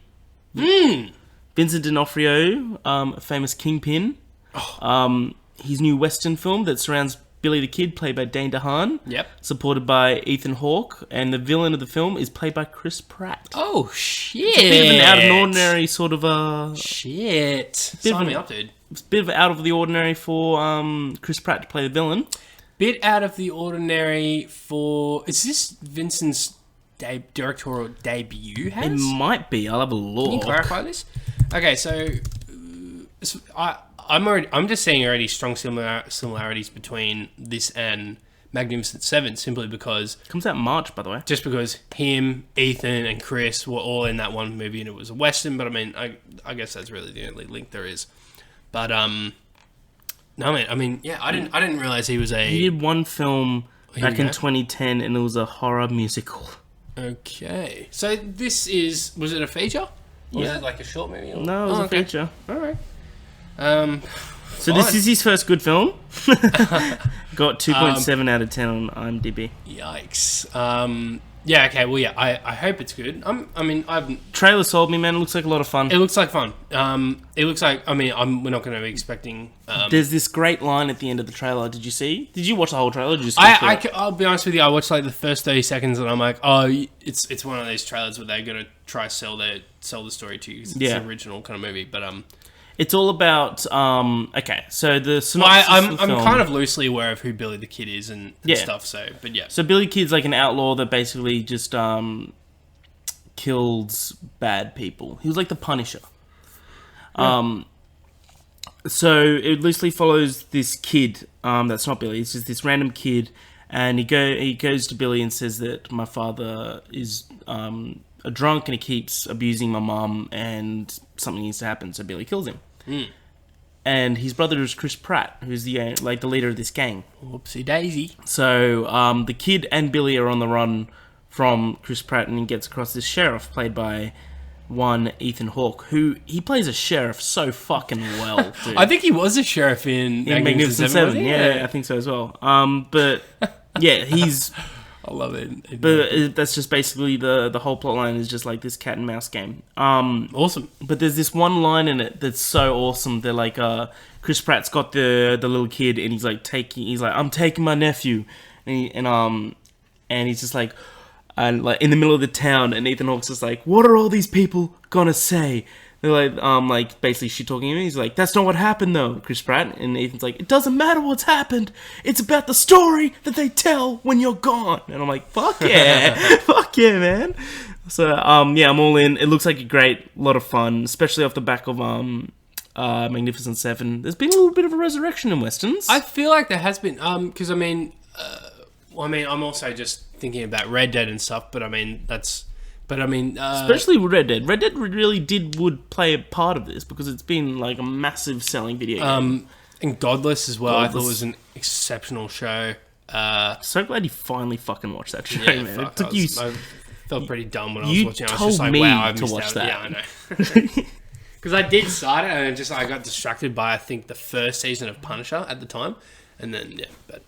Vincent D'Onofrio, famous Kingpin. His new Western film that surrounds Billy the Kid, played by Dane DeHaan. Yep. Supported by Ethan Hawke. And the villain of the film is played by Chris Pratt. Oh, shit. It's a bit of an out of the ordinary sort of Shit. Sign me up, dude. It's a bit of out of the ordinary for Chris Pratt to play the villain. Bit out of the ordinary for... Is this Vincent's directorial debut? It might be. I'll have a look. Can you clarify this? Okay, so I'm just seeing already strong similarities between this and Magnificent Seven, simply because It comes out in March, by the way. just because him, Ethan, and Chris were all in that one movie, and it was a western. But I mean, I guess that's really the only link there is. But no, man. I mean, yeah, I didn't realize he was a. He did one film back in 2010, and it was a horror musical. Okay, so was it a feature? Or was it like a short movie? No, it was a feature. All right. So this is his first good film. Got 2.7 out of 10 on IMDb. Yikes. Yeah. Okay. Well, yeah. I hope it's good. Trailer sold me, man. It looks like a lot of fun. It looks like fun. It looks like. We're not going to be expecting. There's this great line at the end of the trailer. Did you see? Did you watch the whole trailer? Or did you I'll be honest with you. I watched like the first 30 seconds, and I'm like, oh, it's one of these trailers where they're going to try sell the story to you. 'Cause it's an original kind of movie, but It's all about okay. So the synopsis I'm kind of loosely aware of who Billy the Kid is and stuff. So, but yeah. So Billy the Kid's like an outlaw that basically just kills bad people. He was like the Punisher. Yeah. So it loosely follows this kid. That's not Billy. It's just this random kid, and he goes to Billy and says that my father is a drunk and he keeps abusing my mum and something needs to happen, so Billy kills him. And his brother is Chris Pratt, who's the leader of this gang. Whoopsie daisy. So the kid and Billy are on the run from Chris Pratt, and he gets across this sheriff played by one Ethan Hawke, who he plays a sheriff so fucking well, dude. I think he was a sheriff in Magnificent Seven. Yeah, I think so as well. But yeah, he's... I love it. But that's just basically the whole plot line is just like this cat and mouse game. Awesome. But there's this one line in it that's so awesome. They're like, Chris Pratt's got the little kid, and he's like, I'm taking my nephew, and he's just like in the middle of the town, and Ethan Hawke's just like, what are all these people gonna say? They're like basically shit talking him. He's like, that's not what happened though, Chris Pratt. And Ethan's like, it doesn't matter what's happened. It's about the story that they tell when you're gone. And I'm like, fuck yeah, fuck yeah, man. So yeah, I'm all in. It looks like a great lot of fun, especially off the back of Magnificent Seven. There's been a little bit of a resurrection in westerns. I feel like there has been, because I'm also just thinking about Red Dead and stuff. But especially Red Dead. Red Dead really would play a part of this because it's been like a massive selling video game. And Godless as well. I thought it was an exceptional show. So glad you finally fucking watched that show, yeah, man. Fuck, I felt pretty dumb when I was watching it. I was just like, me wow, I to missed watch out. that. Yeah, I know. Because I did start it and I got distracted by, I think, the first season of Punisher at the time. And then, yeah, but...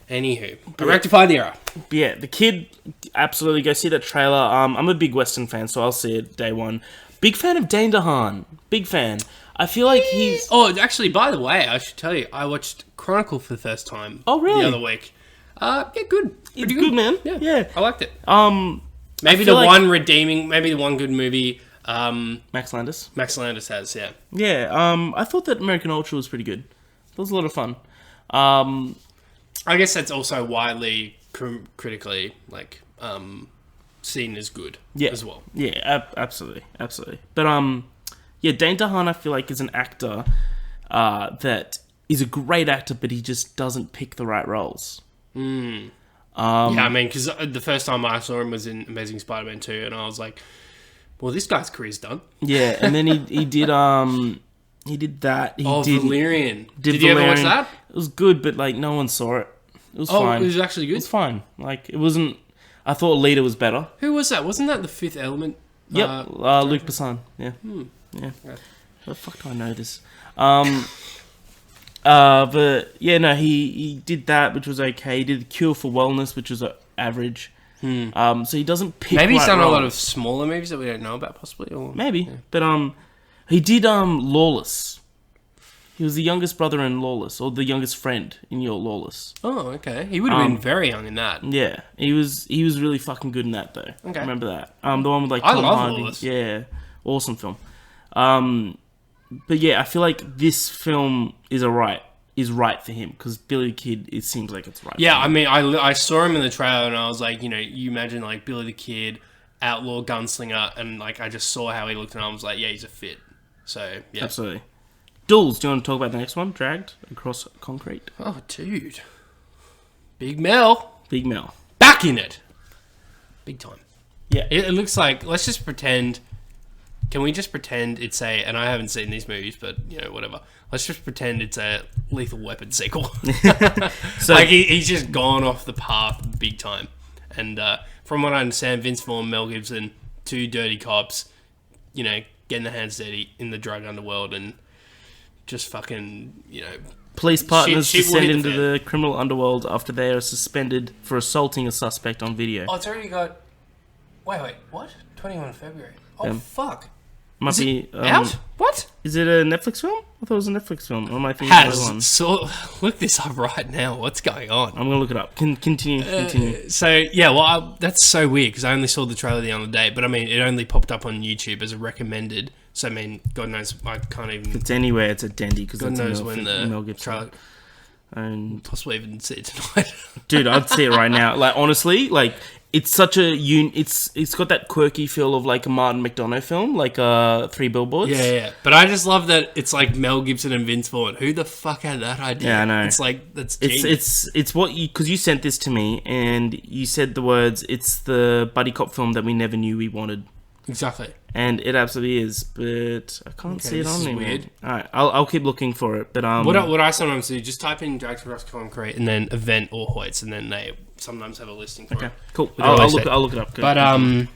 Anywho, I rectified the error. Yeah, the kid, absolutely go see that trailer. I'm a big Western fan, so I'll see it day one. Big fan of Dane DeHaan. Big fan. I feel like he's... Oh, actually, by the way, I should tell you, I watched Chronicle for the first time. Oh, really? The other week. Yeah, good. It's good, man. Yeah. I liked it. Maybe the one good movie... Max Landis. Max Landis has, yeah. Yeah, I thought that American Ultra was pretty good. It was a lot of fun. I guess that's also widely critically seen as good as well. Yeah, absolutely. But yeah, Dane DeHaan I feel like is an actor that is a great actor, but he just doesn't pick the right roles. Yeah, I mean, because the first time I saw him was in Amazing Spider-Man 2, and I was like, well, this guy's career's done. Yeah, and then he did that. Valerian. Did you ever watch that? It was good, but like no one saw it. It was fine. It was actually good? It was fine. Like it wasn't... I thought Leader was better. Who was that? Wasn't that The Fifth Element? Yep, Luc Besson. Yeah. Yeah. How the fuck do I know this? But yeah, no, he did that, which was okay. He did The Cure for Wellness, which was average. So he doesn't pick. Maybe he's done roles. A lot of smaller movies that we don't know about, possibly. Or maybe, but he did Lawless. He was the youngest brother in Lawless, or the youngest friend in your Lawless. Oh, okay. He would have been very young in that. Yeah, he was really fucking good in that though. Okay. Remember that? The one with like I Tom love Hardy. Lawless. Yeah, awesome film. But yeah, I feel like this film is right for him because Billy the Kid. It seems like it's right. Yeah, for him. I mean, I saw him in the trailer and I was like, you imagine like Billy the Kid, outlaw gunslinger, and like I just saw how he looked and I was like, yeah, he's a fit. So yeah, Absolutely. Dools, do you want to talk about the next one? Dragged Across Concrete. Oh, dude, Big Mel back in it, big time. Yeah. It looks like. Let's just pretend. Can we just pretend it's a? And I haven't seen these movies, but whatever. Let's just pretend it's a Lethal Weapon sequel. So like he's just gone off the path big time. And from what I understand, Vince Vaughn, Mel Gibson, two dirty cops, getting their hands dirty in the drug underworld and just fucking, police partners shit will descend hit into the the criminal underworld after they are suspended for assaulting a suspect on video. Oh, it's already got. Wait, what? 21 February. Oh, fuck. Might Is be it out? What? Is it a Netflix film? I thought it was a Netflix film. Or am I thinking of the other one? Has. So, look this up right now. What's going on? I'm gonna look it up. Continue. So, yeah, well, that's so weird because I only saw the trailer the other day, but I mean, it only popped up on YouTube as a recommended. So, I mean, God knows, I can't even. If it's anywhere, it's a dandy because God it's knows a when Mel the Gibson. trailer. And Possibly even see it tonight. dude, I'd see it right now. Like honestly, like it's such a it's got that quirky feel of like a Martin McDonough film, like Three Billboards. Yeah. But I just love that it's like Mel Gibson and Vince Vaughn. Who the fuck had that idea? Yeah, I know. It's like that's genius. It's what you because you sent this to me and you said the words. It's the buddy cop film that we never knew we wanted. Exactly. And it absolutely is, but I can't see it this on is there. weird. All right, I'll keep looking for it. But What I sometimes do, just type in Dragged Across Concrete and then event or Hoyts, and then they sometimes have a listing for it. cool. With I'll always look say- it up. Good. But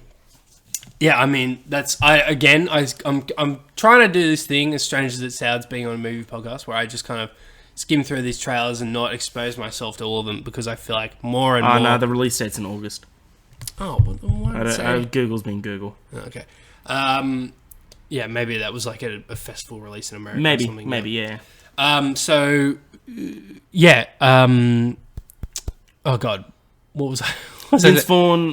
yeah, I mean that's I'm trying to do this thing as strange as it sounds, being on a movie podcast where I just kind of skim through these trailers and not expose myself to all of them because I feel like more and more. no, the release date's in August. Oh, what did it say? Google's been Google. Okay. Yeah, maybe that was like a festival release in America. Maybe, or something, yeah. So, yeah. Oh God, what was I? Vince Vaughn.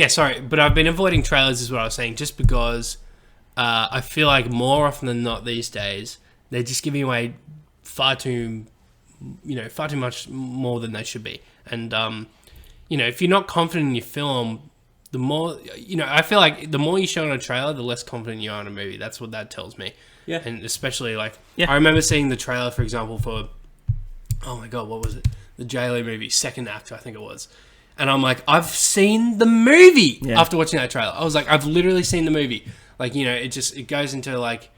Sorry, but I've been avoiding trailers, is what I was saying, just because I feel like more often than not these days they're just giving away far too much more than they should be, and if you're not confident in your film. The more, I feel like the more you show in a trailer, the less confident you are in a movie. That's what that tells me. Yeah. And especially, I Yeah. remember seeing the trailer, for example, for, oh my God, what was it? The J-Lo movie, Second Act, I think it was. And I'm like, I've seen the movie after watching that trailer. I was like, I've literally seen the movie. Like, it goes into like,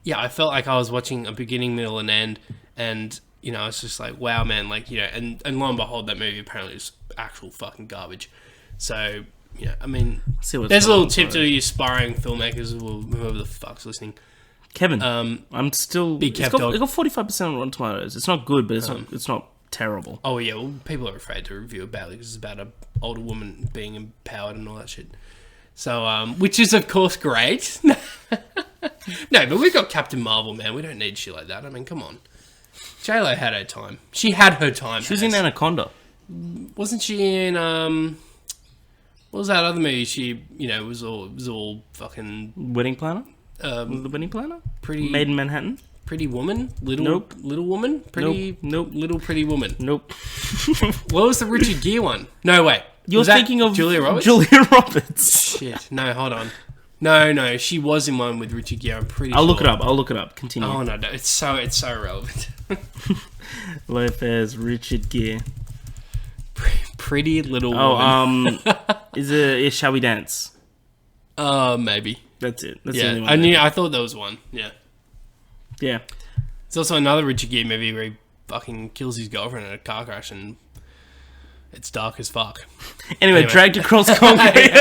yeah, I felt like I was watching a beginning, middle, and end. And, it's just like, wow, man. Like, and lo and behold, that movie apparently is actual fucking garbage. So... Yeah, I mean, there's a little tip to you aspiring filmmakers or whoever the fuck's listening. Kevin, I'm still... Big Kev It got dog. 45% on Rotten Tomatoes. It's not good, but it's not terrible. Oh, yeah, well, people are afraid to review it badly because it's about an older woman being empowered and all that shit. So, which is, of course, great. No, but we've got Captain Marvel, man. We don't need shit like that. I mean, come on. J-Lo had her time. She had her time. She was in Anaconda. Wasn't she in... What was that other movie? She, was all fucking Wedding Planner? Was the Wedding Planner? Pretty Made in Manhattan? Pretty Woman? Little Nope. Little Woman? Pretty Nope. Little Pretty Woman. Nope. What was the Richard Gere one? No, wait. You're Was that thinking of Julia Roberts? Julia Roberts. Shit. No, hold on. No, she was in one with Richard Gere. I'm pretty sure. I'll look it up. Continue. Oh no, it's so relevant. Lopez, Richard Gere. Pretty Little Woman. Is Shall We Dance? Maybe. That's it. That's the only Yeah, one. I thought there was one. Yeah. Yeah. There's also another Richard Gere movie where he fucking kills his girlfriend in a car crash and it's dark as fuck. Anyway, Dragged Across Concrete.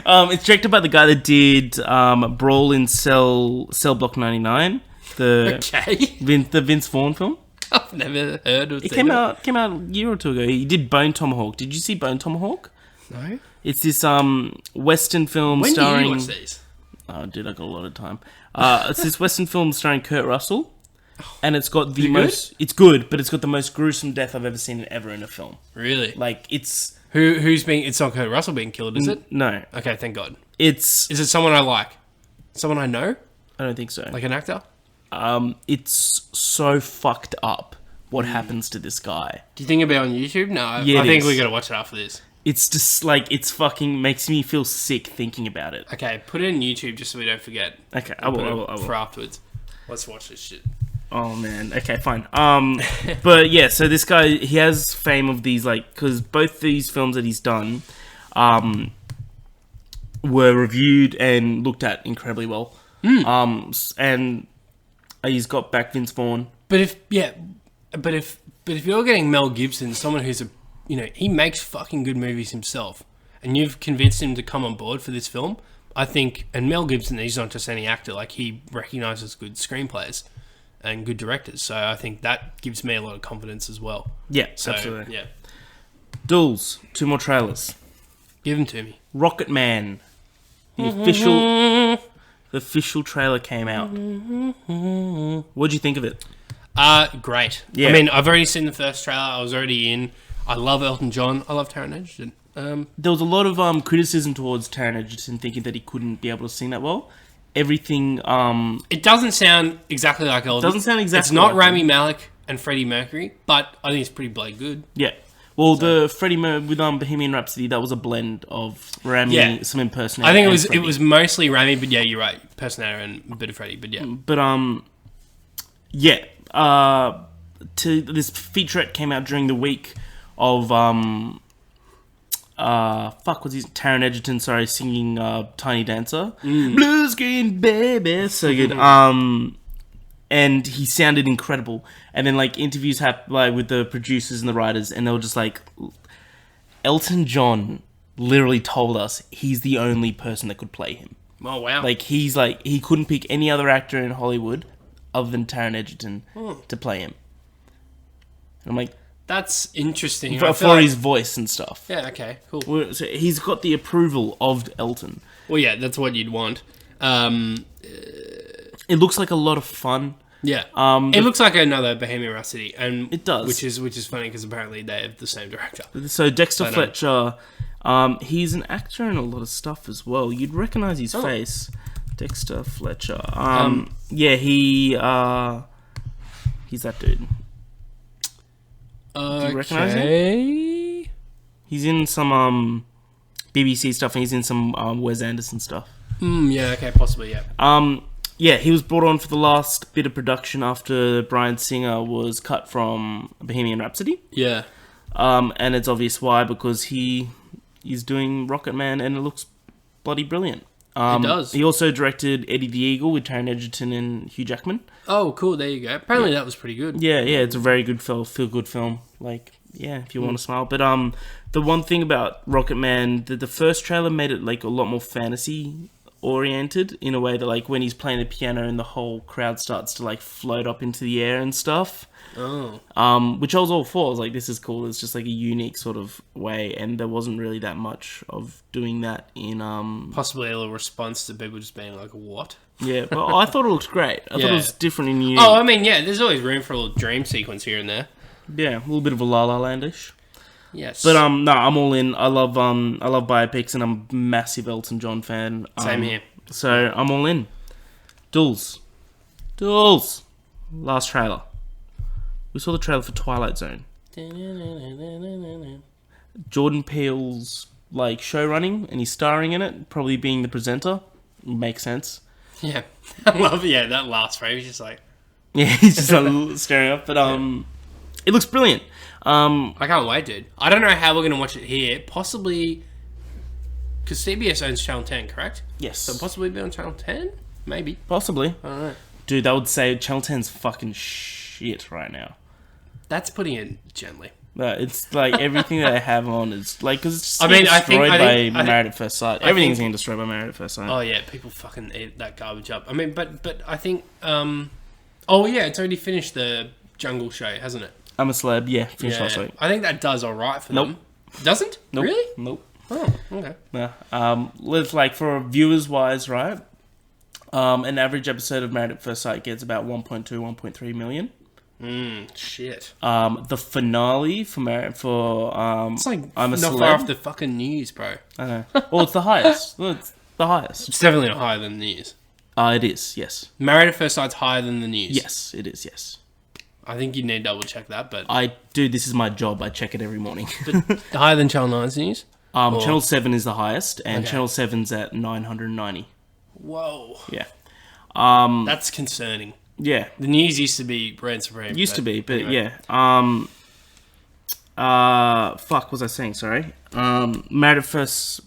It's directed by the guy that did Brawl in Cell Block 99. Okay. The Vince Vaughn film. I've never heard of it. It came out a year or two ago. He did Bone Tomahawk. Did you see Bone Tomahawk? No. It's this Western film When starring... do you watch these? Oh, dude, I got a lot of time. It's this Western film starring Kurt Russell, and it's got the Is it most. good? It's good, but it's got the most gruesome death I've ever seen ever in a film. Really? Like it's Who's being? It's not Kurt Russell being killed, is it? no, Okay, thank God. it's. Is it someone I like? Someone I know? I don't think so. Like an actor? It's so fucked up what happens to this guy. Do you think it'll be on YouTube? No, Yeah, I it think is. we got to watch it after this. It's just like it's fucking makes me feel sick thinking about it. Okay, put it in YouTube just so we don't forget. Okay, I Put will. it for afterwards. Let's watch this shit. Oh man. Okay, fine. But yeah, so this guy, he has fame of these like because both these films that he's done, were reviewed and looked at incredibly well. And he's got back Vince Vaughn. But if you're getting Mel Gibson, someone who's he makes fucking good movies himself, and you've convinced him to come on board for this film, I think. And Mel Gibson, he's not just any actor; like he recognizes good screenplays and good directors. So I think that gives me a lot of confidence as well. Yeah, So absolutely. yeah, Dools, 2 more trailers. give them to me. Rocketman, the official trailer came out. What'd you think of it? Great. Yeah. I mean, I've already seen the first trailer. I was already in. I love Elton John. I love Taron Egerton. There was a lot of criticism towards Taron Egerton, thinking that he couldn't be able to sing that well. Everything. It doesn't sound exactly like Elton. Doesn't sound exactly. It's not like Rami him. Malek and Freddie Mercury, but I think it's pretty bloody good. Yeah. Well, the Freddie with Bohemian Rhapsody, that was a blend of Rami, Yeah. some impersonator. I think and it Freddie. was mostly Rami, but yeah, you're right. Personator and a bit of Freddie, but yeah. But yeah. This featurette came out during the week of what's his Taron Egerton? Sorry, singing Tiny Dancer, Blue Screen Baby, so good. And he sounded incredible. And then like interviews with the producers and the writers, and they were just like, Elton John literally told us he's the only person that could play him. Oh wow! Like he couldn't pick any other actor in Hollywood other than Taron Egerton to play him. And I'm like, that's interesting. for his voice and stuff. Yeah. Okay. Cool. So he's got the approval of Elton. Well, yeah, that's what you'd want. It looks like a lot of fun. Yeah. It looks like another Bohemian Rhapsody, and It does. which is funny because apparently they have the same director. So Dexter Fletcher, he's an actor in a lot of stuff as well. You'd recognize his face, Dexter Fletcher. Yeah, he's that dude. Do you recognize him? He's in some BBC stuff, and he's in some Wes Anderson stuff. Yeah. Okay. Possibly. Yeah. Yeah, he was brought on for the last bit of production after Bryan Singer was cut from Bohemian Rhapsody. Yeah. And it's obvious why, because he is doing Rocketman, and it looks bloody brilliant. It does. He also directed Eddie the Eagle with Taron Egerton and Hugh Jackman. Oh, cool. There you go. Apparently that was pretty good. Yeah, it's a very good feel-good film. Like, yeah, if you want to smile. But the one thing about Rocketman, the first trailer made it like a lot more fantasy oriented in a way that like when he's playing the piano and the whole crowd starts to like float up into the air and stuff. Which I was all for. I was like, this is cool. It's just like a unique sort of way, and there wasn't really that much of doing that in Possibly a little response to people just being like, what? yeah, but I thought it looked great. I thought it was different and unique. Oh, I mean, yeah, there's always room for a little dream sequence here and there. Yeah, a little bit of a La La Landish. Yes. But no, I'm all in. I love biopics, and I'm a massive Elton John fan. Same here. So I'm all in. Dools. Last trailer. We saw the trailer for Twilight Zone. Jordan Peele's like show running, and he's starring in it, probably being the presenter. Makes sense. Yeah. I love that last frame. He's just like... Yeah, he's just like staring up. But it looks brilliant. I can't wait, dude. I don't know how we're going to watch it here. Possibly... Because CBS owns Channel 10, correct? Yes. So possibly be on Channel 10? Maybe. Possibly. I don't know. Dude, that would say Channel 10's fucking shit right now. That's putting it gently. It's like everything that I have on is like, because it's I mean, destroyed I think- by Married at First Sight. Everything's getting destroyed by Married at First Sight. Oh, yeah. People fucking eat that garbage up. I mean, but I think... Oh, yeah. It's already finished the Jungle show, hasn't it? I'm a Celeb, yeah, finished last week. I think that does all right for Nope. them. Doesn't? Nope. Really? Nope. Oh, okay. Nah. Live like for viewers wise, right? An average episode of Married at First Sight gets about 1.2, 1.3 million. Shit. The finale for It's like I'm a not Celeb. far off the fucking news, bro. I know. Well, it's the highest. It's the highest. It's definitely not higher than the news. It is. Yes. Married at First Sight's higher than the news. Yes, it is. Yes. I think you need to double check that, but I do. This is my job. I check it every morning. higher than Channel 9's news? Channel 7 is the highest, and Okay. Channel 7's at 990. Whoa. Yeah. That's concerning. Yeah. The news used to be brand supreme. Used to be, but anyway. yeah. Fuck, what was I saying? Sorry. Married at First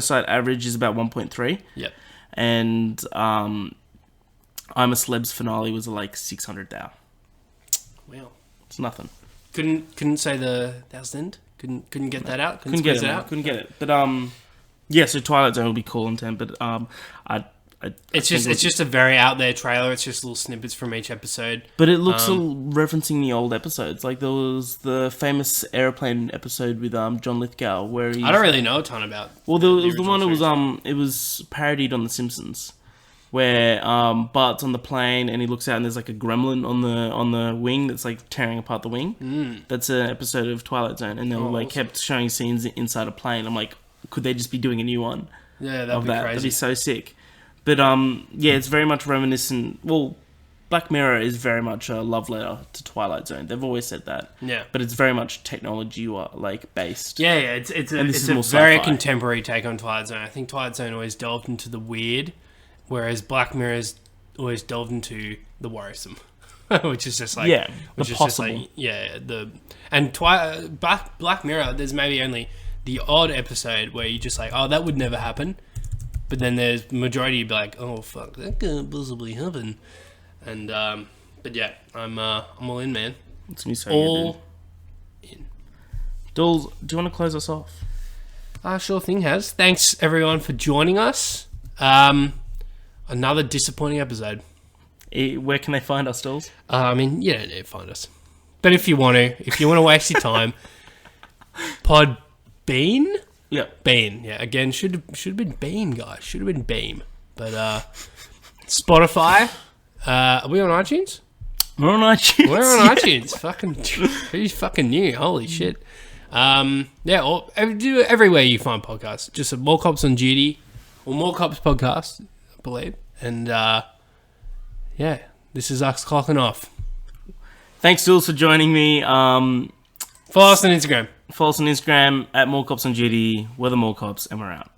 Sight average is about 1.3. Yep. And I'm a Celeb's finale was like 600,000. Well, It's nothing. couldn't say the 1,000. Couldn't get that out. Couldn't get squeeze it it out. Couldn't get it. But yeah. So Twilight Zone will be cool in 10. But It's just a very out there trailer. It's just little snippets from each episode. But it looks referencing the old episodes. Like there was the famous airplane episode with John Lithgow where he. I don't really know a ton about. Well, there was the original one series. it was parodied on The Simpsons, where Bart's on the plane and he looks out and there's like a gremlin on the wing that's like tearing apart the wing. That's an episode of Twilight Zone, and they were like kept showing scenes inside a plane. I'm like, could they just be doing a new one? Yeah, that'd of be that? crazy. That'd be so sick. But yeah, it's very much reminiscent. Well, Black Mirror is very much a love letter to Twilight Zone. They've always said that. Yeah. But it's very much technology like based. Yeah, it's a more very sci-fi. contemporary take on Twilight Zone. I think Twilight Zone always delved into the weird, whereas Black Mirror's always delved into the worrisome, which is just like the possible. Black Mirror. There's maybe only the odd episode where you just like, oh, that would never happen, but then there's the majority you'd be like, oh fuck, that can't possibly happen, and but yeah, I'm all in, man. It's gonna be so All good. in. Dools, do you want to close us off? Sure thing, Has. Thanks, everyone, for joining us. Another disappointing episode. Where can they find us, Dools? I mean, you don't need to find us. But if you want to waste your time, Podbean? Yep. Bean. Yeah, again, should have been Beam, guys. Should have been Beam. But, Spotify. Are we on iTunes? We're on iTunes. We're on iTunes. Who's fucking new? Holy shit. Yeah, or everywhere you find podcasts. Just a More Cops on Duty or More Cops podcast, I believe. And yeah, this is us clocking off. Thanks, Dools, for joining me. Follow us on Instagram. Follow us on Instagram at More Cops on Duty. We're the More Cops, and we're out.